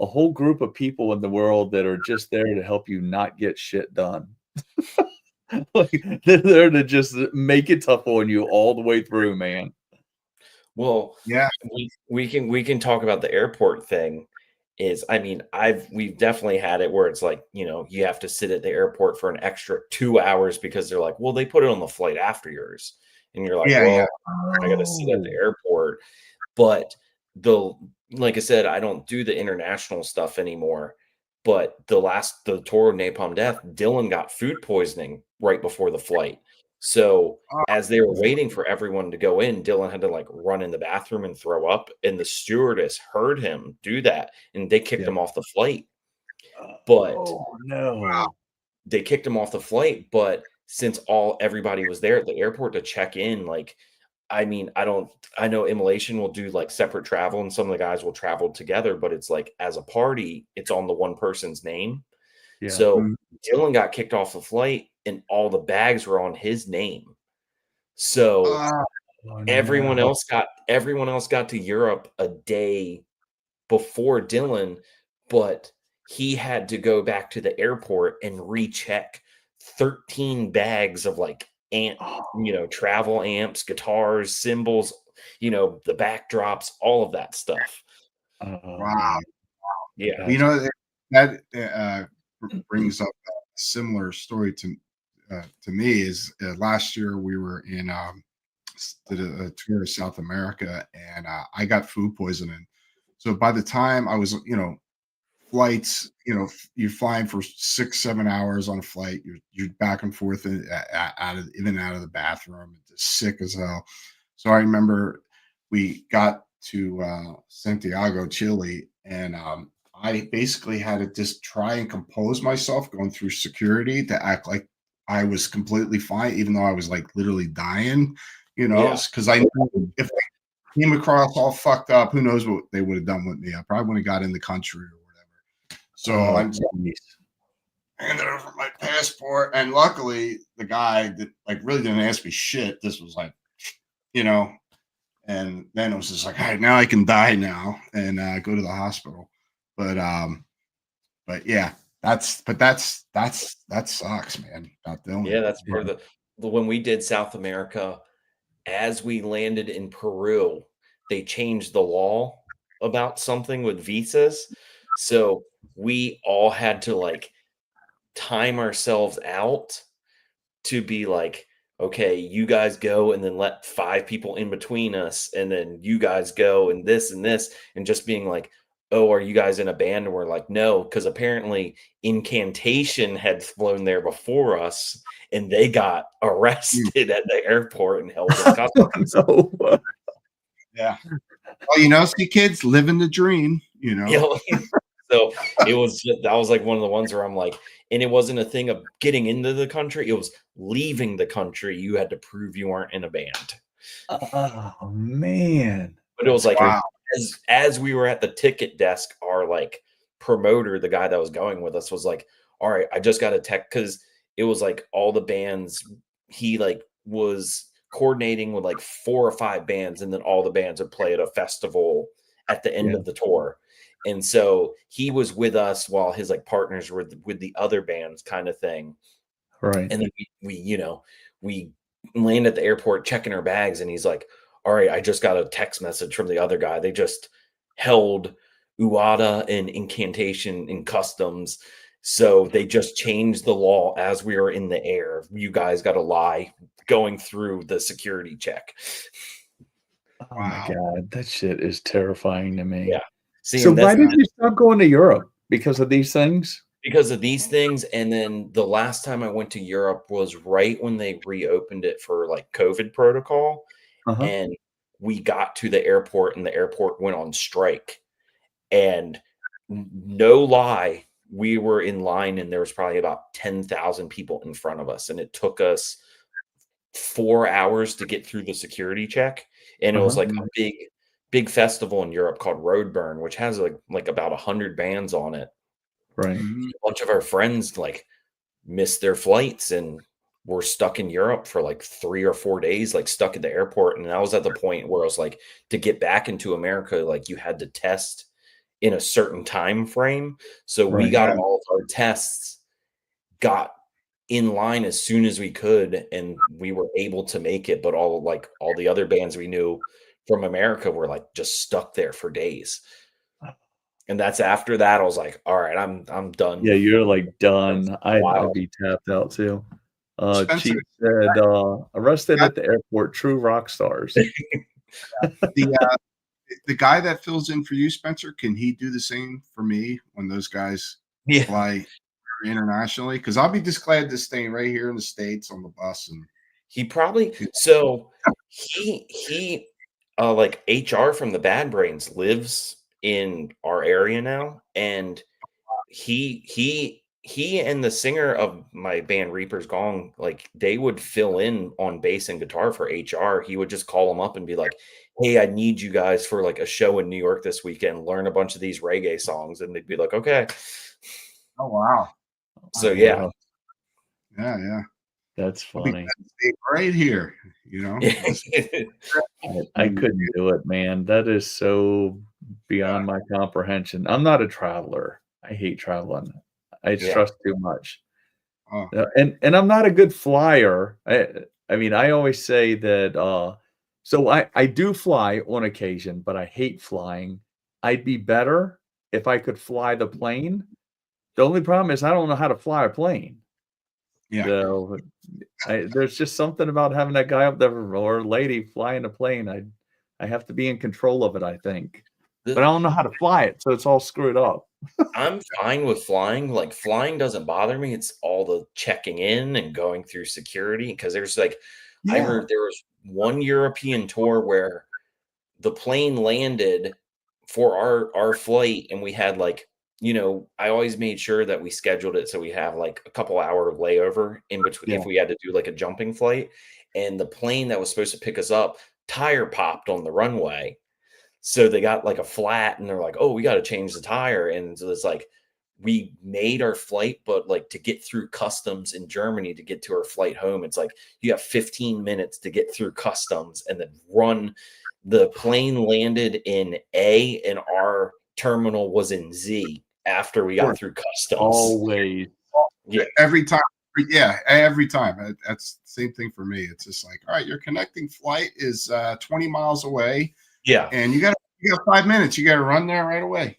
a whole group of people in the world that are just there to help you not get shit done. Like, they're there to just make it tough on you all the way through, man. Well, yeah, we can talk about the airport thing. I mean, we've definitely had it where it's like, you know, you have to sit at the airport for an extra 2 hours because they're like, well, they put it on the flight after yours, and you're like, I got to sit at the airport. But like I said, I don't do the international stuff anymore. But the tour of Napalm Death, Dylan got food poisoning right before the flight. So as they were waiting for everyone to go in, Dylan had to like run in the bathroom and throw up, and the stewardess heard him do that, and they kicked him off the flight. But they kicked him off the flight. But since everybody was there at the airport to check in, like, I mean, I know Immolation will do like separate travel, and some of the guys will travel together, but it's like as a party, it's on the one person's name. So Dylan got kicked off the flight, and all the bags were on his name. So everyone else got to Europe a day before Dylan, but he had to go back to the airport and recheck 13 bags of like you know, travel amps, guitars, cymbals, you know, the backdrops, all of that stuff. Wow. Yeah. You know, that brings up a similar story to me. Is last year we were in did a tour of South America, and I got food poisoning. So by the time I was, you know, flights, you're flying for 6-7 hours on a flight. You're back and forth in and out of the bathroom, just sick as hell. So I remember we got to Santiago, Chile, and I basically had to just try and compose myself going through security to act like I was completely fine, even though I was like literally dying, because I knew if I came across all fucked up, who knows what they would have done with me. I probably wouldn't have got in the country or whatever. So I handed over my passport, and luckily the guy that really didn't ask me shit. This was like, and then it was just like, all right, now I can die now and go to the hospital. But yeah, that sucks, man. That's part of when we did South America, as we landed in Peru, they changed the law about something with visas. So we all had to time ourselves out to be like, okay, you guys go and then let 5 people in between us. And then you guys go and this, and just being like, oh, are you guys in a band? And we're like, no, because apparently Incantation had flown there before us and they got arrested at the airport and held in custody. Yeah. Well, see, kids living the dream, So that was like one of the ones where I'm like, and it wasn't a thing of getting into the country. It was leaving the country. You had to prove you weren't in a band. Oh, man. But it was like, wow. As we were at the ticket desk, our promoter, the guy that was going with us, was like, all right, I just got a text, because it was like all the bands, he was coordinating with 4 or 5 bands, and then all the bands would play at a festival at the end of the tour. And so he was with us while his partners were with the other bands, kind of thing. Right. And then we land at the airport checking our bags, and he's like, all right, I just got a text message from the other guy. They just held Uada and Incantation in customs. So they just changed the law as we were in the air. You guys got to lie going through the security check. Oh my God, that shit is terrifying to me. Yeah. So why did you stop going to Europe? Because of these things? Because of these things. And then the last time I went to Europe was right when they reopened it for COVID protocol. And we got to the airport, and the airport went on strike. And no lie, we were in line, and there was probably about 10,000 people in front of us. And it took us 4 hours to get through the security check. And it was a big festival in Europe called Roadburn, which has about 100 bands on it. Right. A bunch of our friends missed their flights and were stuck in Europe for 3 or 4 days, stuck at the airport. And I was at the point where I was to get back into America, you had to test in a certain time frame. So we got all of our tests, got in line as soon as we could, and we were able to make it. But all the other bands we knew from America were just stuck there for days. And that's after that, I was like, all right, I'm done. Yeah, you're done. I'd be tapped out too. Chief said, arrested at the airport, true rock stars. The guy that fills in for you, Spencer, can he do the same for me when those guys fly internationally? Because I'll be just glad to stay right here in the States on the bus. And he probably he HR from the Bad Brains lives in our area now, and he and the singer of my band Reaper's Gong, they would fill in on bass and guitar for HR. He would just call them up and be like, hey, I need you guys for a show in New York this weekend, learn a bunch of these reggae songs. And they'd be like, okay. Oh, wow. So yeah. That's funny. Right here, I couldn't do it, man. That is so beyond my comprehension. I'm not a traveler. I hate traveling. I trust too much. And I'm not a good flyer. I mean, I always say that so I do fly on occasion, but I hate flying. I'd be better if I could fly the plane. The only problem is I don't know how to fly a plane. Yeah. So there's just something about having that guy up there or lady flying a plane. I have to be in control of it, I think. But I don't know how to fly it, so it's all screwed up. I'm fine with flying. Like flying doesn't bother me. It's all the checking in and going through security. Because there's like, I Yeah. heard there was one European tour where the plane landed for our flight, and we had like, I always made sure that we scheduled it so we have like a couple hour layover in between Yeah. if we had to do like a jumping flight. And the plane that was supposed to pick us up tire popped on the runway. So they got like a flat and they're like, "Oh, we got to change the tire." And so it's like we made our flight, but like to get through customs in Germany to get to our flight home, it's like you have 15 minutes to get through customs and then run. The plane landed in A and our terminal was in Z after we got through customs. Always. Yeah. Every time. Yeah, every time. That's the same thing for me. It's just like, all right, your connecting flight is 20 miles away. Yeah. And you got 5 minutes. You got to run there right away,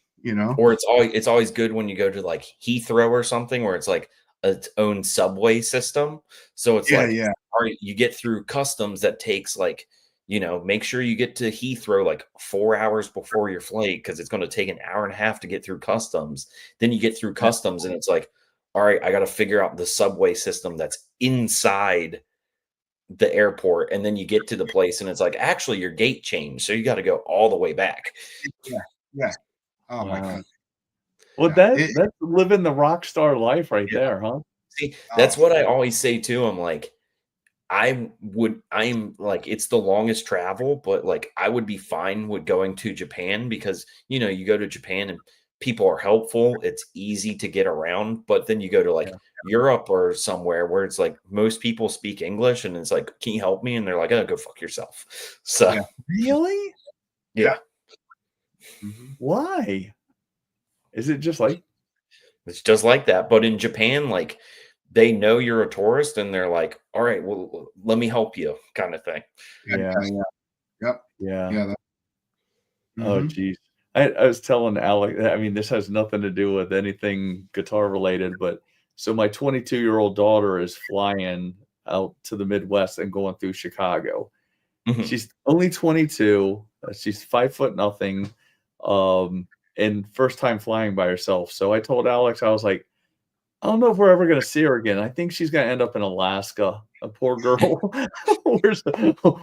Or it's always good when you go to like Heathrow or something where it's like its own subway system. So it's like, all right, you get through customs that takes like, make sure you get to Heathrow like 4 hours before your flight because it's going to take an hour and a half to get through customs. Then you get through customs and it's like, all right, I got to figure out the subway system that's inside the airport. And then you get to the place and it's like, actually, your gate changed. So you got to go all the way back. Yeah. Oh my God. Well, that's living the rock star life right there, huh? See, that's what I always say too. I'm like, I'm like, it's the longest travel, but like I would be fine with going to Japan because, you go to Japan and people are helpful. It's easy to get around. But then you go to like Europe or somewhere where it's like most people speak English and it's like, can you help me? And they're like, oh, go fuck yourself. So really? Yeah. Why? Is it just like it's just like that? But in Japan, like they know you're a tourist and they're like, all right, well, let me help you kind of thing. Yeah. Oh, geez. I was telling Alec, I mean, this has nothing to do with anything guitar related, but so my 22-year-old daughter is flying out to the Midwest and going through Chicago. She's only 22. She's 5 foot nothing, and first time flying by herself. So I told Alex, I was like, I don't know if we're ever going to see her again. I think she's going to end up in Alaska. A poor girl.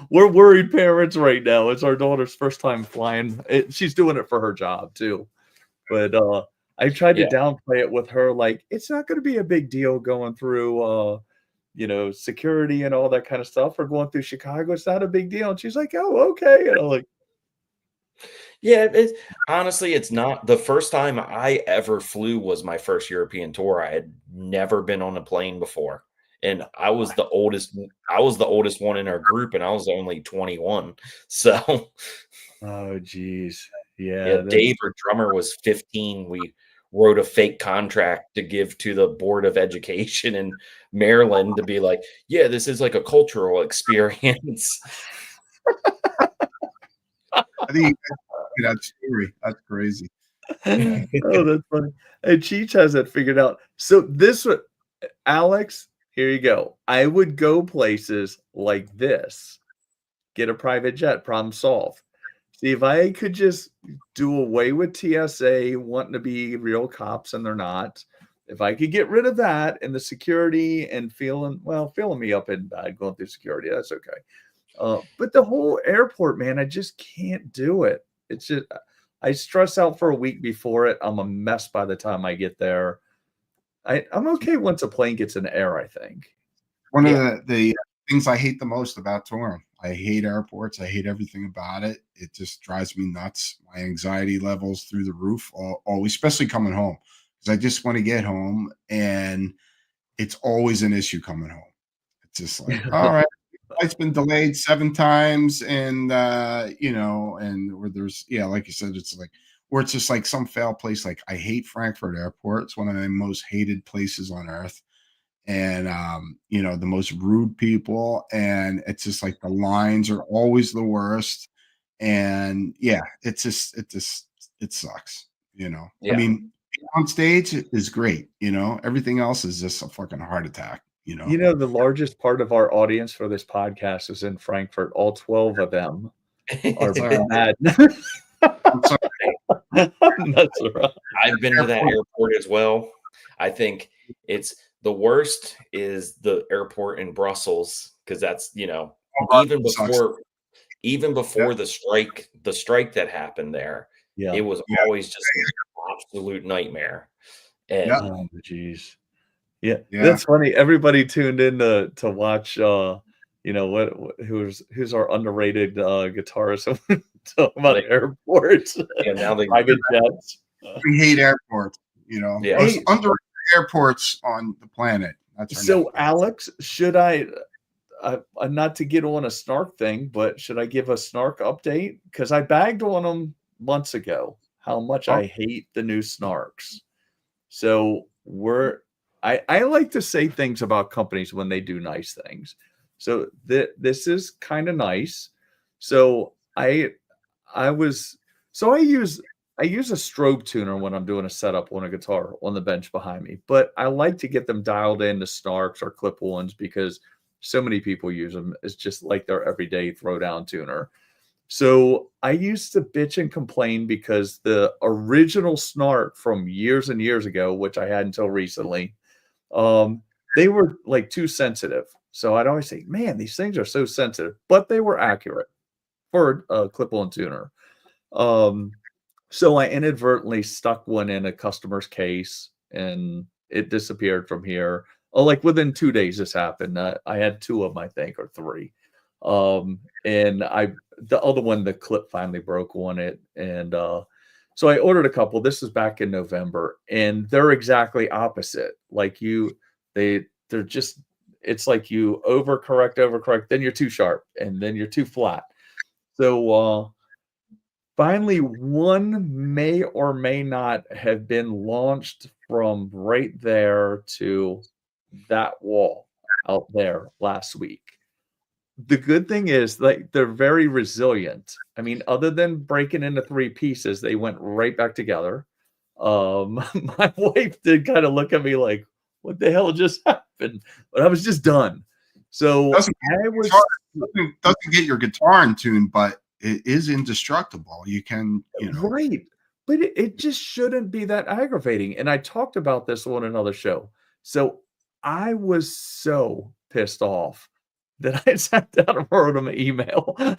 We're worried parents right now. It's our daughter's first time flying. She's doing it for her job too. But I tried to downplay it with her. Like, it's not going to be a big deal going through, security and all that kind of stuff. Or going through Chicago. It's not a big deal. And she's like, oh, okay. And I'm like, yeah, honestly, it's not. The first time I ever flew was my first European tour. I had never been on a plane before. And I was the oldest one in our group, and I was only 21. So oh geez. Yeah. Dave, our drummer, was 15. We wrote a fake contract to give to the Board of Education in Maryland to be like, yeah, this is like a cultural experience. I think that story. That's crazy. Oh, that's funny. Hey, Cheech has it figured out. So this would, Alex, here you go. I would go places like this. Get a private jet, problem solved. See, if I could just do away with TSA wanting to be real cops and they're not. If I could get rid of that and the security and feeling me up in bed going through security, that's okay. But the whole airport, man, I just can't do it. It's just, I stress out for a week before it. I'm a mess by the time I get there. I'm okay once a plane gets in the air, I think. One of the things I hate the most about touring. I hate airports. I hate everything about it. It just drives me nuts. My anxiety levels through the roof, always, especially coming home. Because I just want to get home, and it's always an issue coming home. It's just like, all right, flight's been delayed 7 times, and and where there's like you said, it's like where it's just like some failed place. Like I hate Frankfurt Airport. It's one of the most hated places on earth. And the most rude people, and it's just like the lines are always the worst. And it sucks. I mean, on stage is great. Everything else is just a fucking heart attack. The largest part of our audience for this podcast is in Frankfurt. All 12 of them are bad. I'm sorry. That's right. I've been to that airport as well. I think it's the worst is the airport in Brussels, because that's, even before the strike that happened there, it was always just an absolute nightmare. And oh jeez. Yeah, that's funny. Everybody tuned in to watch who's our underrated guitarist talking about airports. now they private jets. We hate airports, Most underrated airports on the planet. That's so Alex, should I not to get on a Snark thing, but should I give a Snark update? Because I bagged on them months ago how much I hate the new Snarks. So I like to say things about companies when they do nice things. So this is kind of nice. So I use a strobe tuner when I'm doing a setup on a guitar on the bench behind me, but I like to get them dialed into Snarks or clip-ons because so many people use them. It's just like their everyday throwdown tuner. So I used to bitch and complain because the original Snark from years and years ago, which I had until recently, they were like too sensitive. So I'd always say, man, these things are so sensitive, but they were accurate for a clip-on tuner. So I inadvertently stuck one in a customer's case and it disappeared from here. Oh, like within 2 days this happened. I had 2 of them, I think, or 3. And the other one, the clip finally broke on it. And so I ordered a couple. This is back in November, and they're exactly opposite. Like they're just, it's like you overcorrect, then you're too sharp, and then you're too flat. So finally, one may or may not have been launched from right there to that wall out there last week. The good thing is, like, they're very resilient. I mean, other than breaking into 3 pieces, they went right back together. My wife did kind of look at me like, what the hell just happened? But I was just done. So doesn't get your guitar in tune, but it is indestructible. You can, right. But it just shouldn't be that aggravating. And I talked about this on another show. So I was so pissed off that I sat down and wrote him an email. I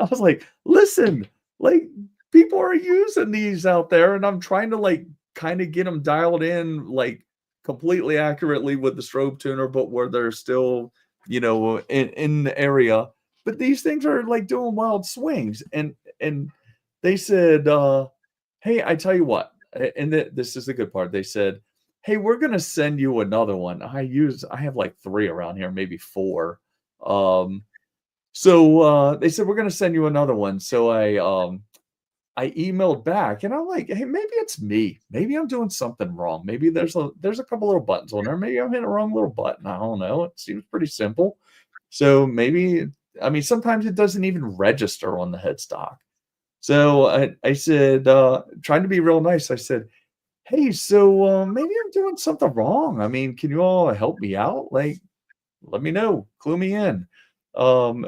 was like, listen, like, people are using these out there, and I'm trying to, like, kind of get them dialed in, like, completely accurately with the strobe tuner, but where they're still, in the area. But these things are, like, doing wild swings. And they said, hey, I tell you what, and this is the good part. They said, hey, we're going to send you another one. I have like 3 around here, maybe 4. So they said, we're going to send you another one. So I emailed back, and I'm like, hey, maybe it's me. Maybe I'm doing something wrong. Maybe there's a couple little buttons on there. Maybe I'm hitting the wrong little button. I don't know. It seems pretty simple. So maybe, I mean, sometimes it doesn't even register on the headstock. So I said, trying to be real nice, I said, hey, so maybe I'm doing something wrong. I mean, can you all help me out? Like, let me know, clue me in. And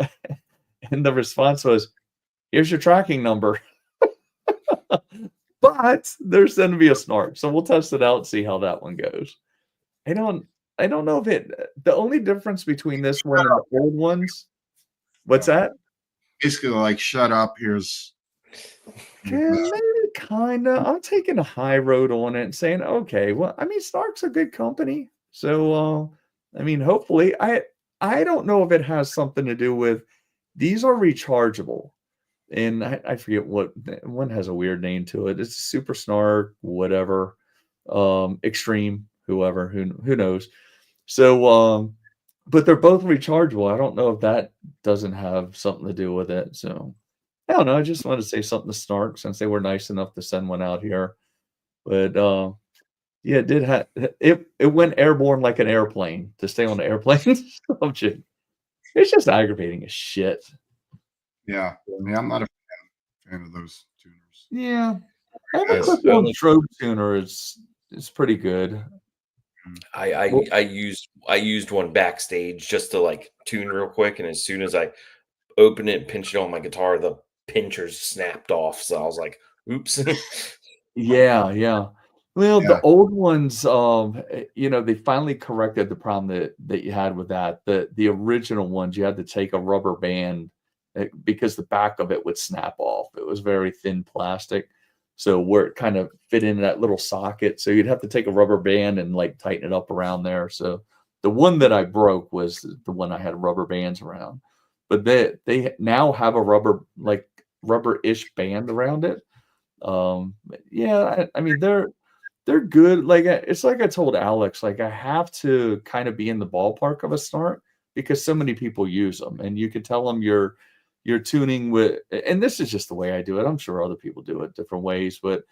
the response was, here's your tracking number. But there's going to be a Snark, so we'll test it out and see how that one goes. I don't know if the only difference between this one and the old ones. What's that? Basically, like, shut up. Here's. Maybe kind of. I'm taking a high road on it and saying, okay, well, I mean, Snark's a good company, so I mean, hopefully, I don't know if it has something to do with these are rechargeable. And I forget what one has a weird name to it. It's Super Snark, whatever, Extreme, whoever, who knows. So, but they're both rechargeable. I don't know if that doesn't have something to do with it. So I don't know. I just wanted to say something to Snark since they were nice enough to send one out here. But yeah, it did have it went airborne like an airplane to stay on the airplane subject. It's just aggravating as shit. Yeah, I'm not a fan of those tuners. Yeah, I have a clip-on strobe tuner. It's pretty good. I used one backstage just to, like, tune real quick, and as soon as I opened it and pinched it on my guitar, the pinchers snapped off. So I was like, Oops. Yeah. Well, the Yeah. old ones, they finally corrected the problem that you had with that. The original ones, you had to take a rubber band because the back of it would snap off. It was very thin plastic, so where it kind of fit into that little socket. So you'd have to take a rubber band and like tighten it up around there. So the one that I broke was the one I had rubber bands around, but they now have a rubber-ish band around it. Yeah, I mean they're good. Like it's like I told Alex, like I have to kind of be in the ballpark of a Snark because so many people use them, and you can tell them you're tuning with. And this is just the way I do it. I'm sure other people do it different ways, but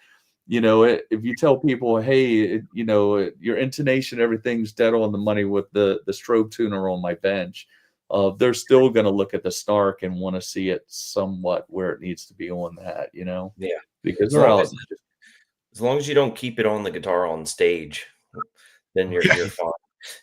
if you tell people, hey, your intonation, everything's dead on the money with the strobe tuner on my bench. They're still going to look at the Snark and want to see it somewhat where it needs to be on that, Yeah. because As they're long out. as, as long as you don't keep it on the guitar on stage, then you're fine.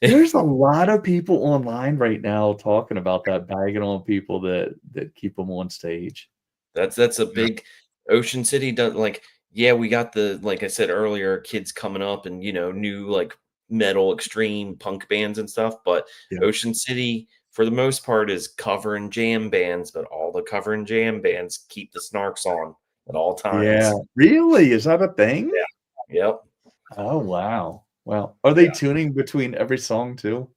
There's a lot of people online right now talking about that, bagging on people that keep them on stage. That's a big Ocean City does like yeah, we got the like I said earlier, kids coming up and new like metal extreme punk bands and stuff, but Yeah. Ocean City for the most part is cover and jam bands, but all the cover and jam bands keep the Snarks on at all Yeah. times. Really? Is that a thing? Yeah. Yep. Oh, wow. Well, are they tuning between every song too?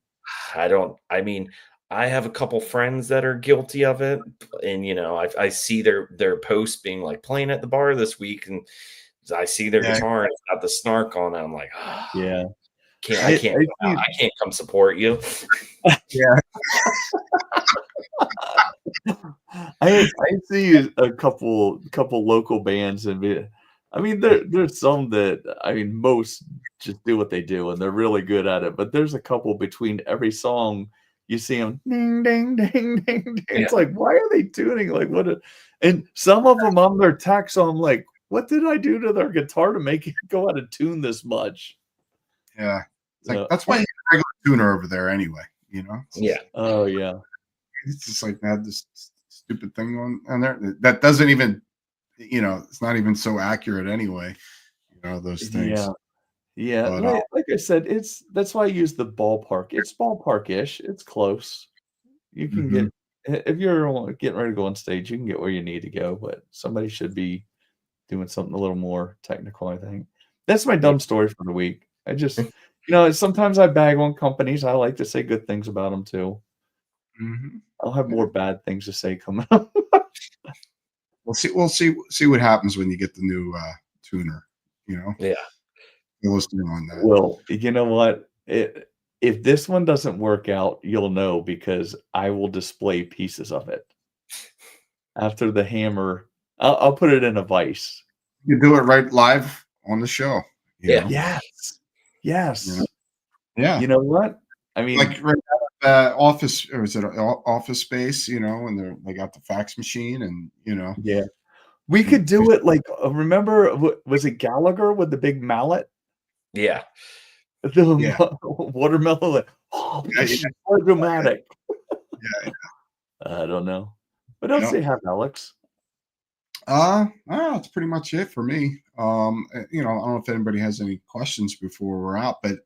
I mean, I have a couple friends that are guilty of it, and I see their posts being like playing at the bar this week, and I see their guitar and it's got the Snark on it. I'm like, Yeah. I can't see I can't come support you. Yeah. I see a couple local bands I mean there's some that most just do what they do and they're really good at it, but there's a couple between every song you see them ding ding ding ding ding. It's like, why are they tuning like and some of them on their tech, so I'm like, what did I do to their guitar to make it go out of tune this much? Yeah. It's like that's why you have a regular tuner over there anyway, Yeah. Oh yeah. It's just like had this stupid thing on there that doesn't even, it's not even so accurate anyway. Those things. Yeah. But Like I said, that's why I use the ballpark. It's ballpark-ish. It's close. You can get if you're getting ready to go on stage, you can get where you need to go, but somebody should be doing something a little more technical, I think. That's my dumb story for the week. I just, sometimes I bag on companies. I like to say good things about them too. I'll have more bad things to say coming up. We'll see what happens when you get the new tuner. Yeah. We'll listen on that. Well, you know what? If this one doesn't work out, you'll know because I will display pieces of it after the hammer. I'll put it in a vise. You do it right live on the show. Yeah. Yes. Yeah. You know what? I mean, like right out of office, or is it Office Space? And they got the fax machine, and yeah, we could do it like. Remember, was it Gallagher with the big mallet? Yeah. The watermelon. Like, so dramatic. I don't know. What else do you have, Alex? That's pretty much it for me. I don't know if anybody has any questions before we're out, but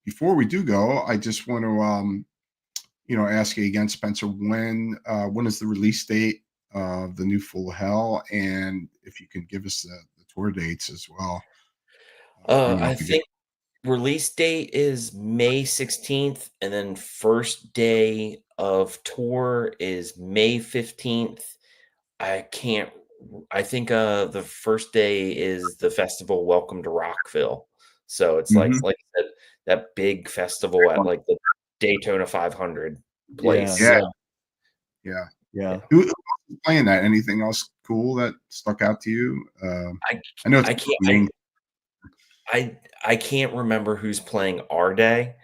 before we do go, I just want to ask you again, Spencer, when is the release date of the new Full of Hell, and if you can give us the tour dates as well. I think release date is May 16th, and then first day of tour is May 15th. I think the first day is the festival Welcome to Rockville. So it's like I said, that big festival at like the Daytona 500 place. Yeah. Who's playing that? Anything else cool that stuck out to you? I know it's I can't remember who's playing our day.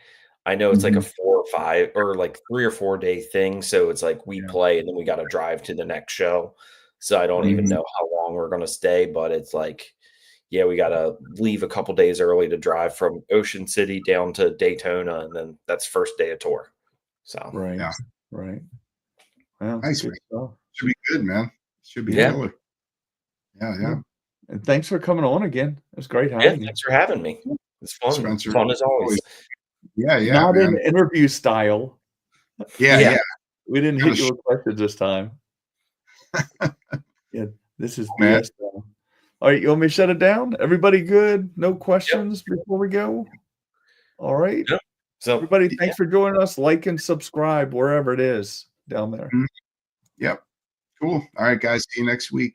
I know it's like a 4 or 5 or like 3 or 4 day thing. So it's like we play and then we got to drive to the next show. So I don't even know how long we're going to stay, but it's like, yeah, we got to leave a couple days early to drive from Ocean City down to Daytona. And then that's first day of tour. So, right. Well, nice. good stuff. Should be good, man. Should be Yeah. killer. Yeah. And thanks for coming on again. It was great Yeah, having you. thanks for having me. It's fun. Spencer, Fun as always. Yeah, Not man. in interview style. Yeah. We didn't hit you with questions this time. Yeah, this is BS. All right, you want me to shut it down? Everybody good? No questions before we go? All right. Yep. So everybody, thanks for joining us. Like and subscribe wherever it is down there. Yep. Cool. All right, guys. See you next week.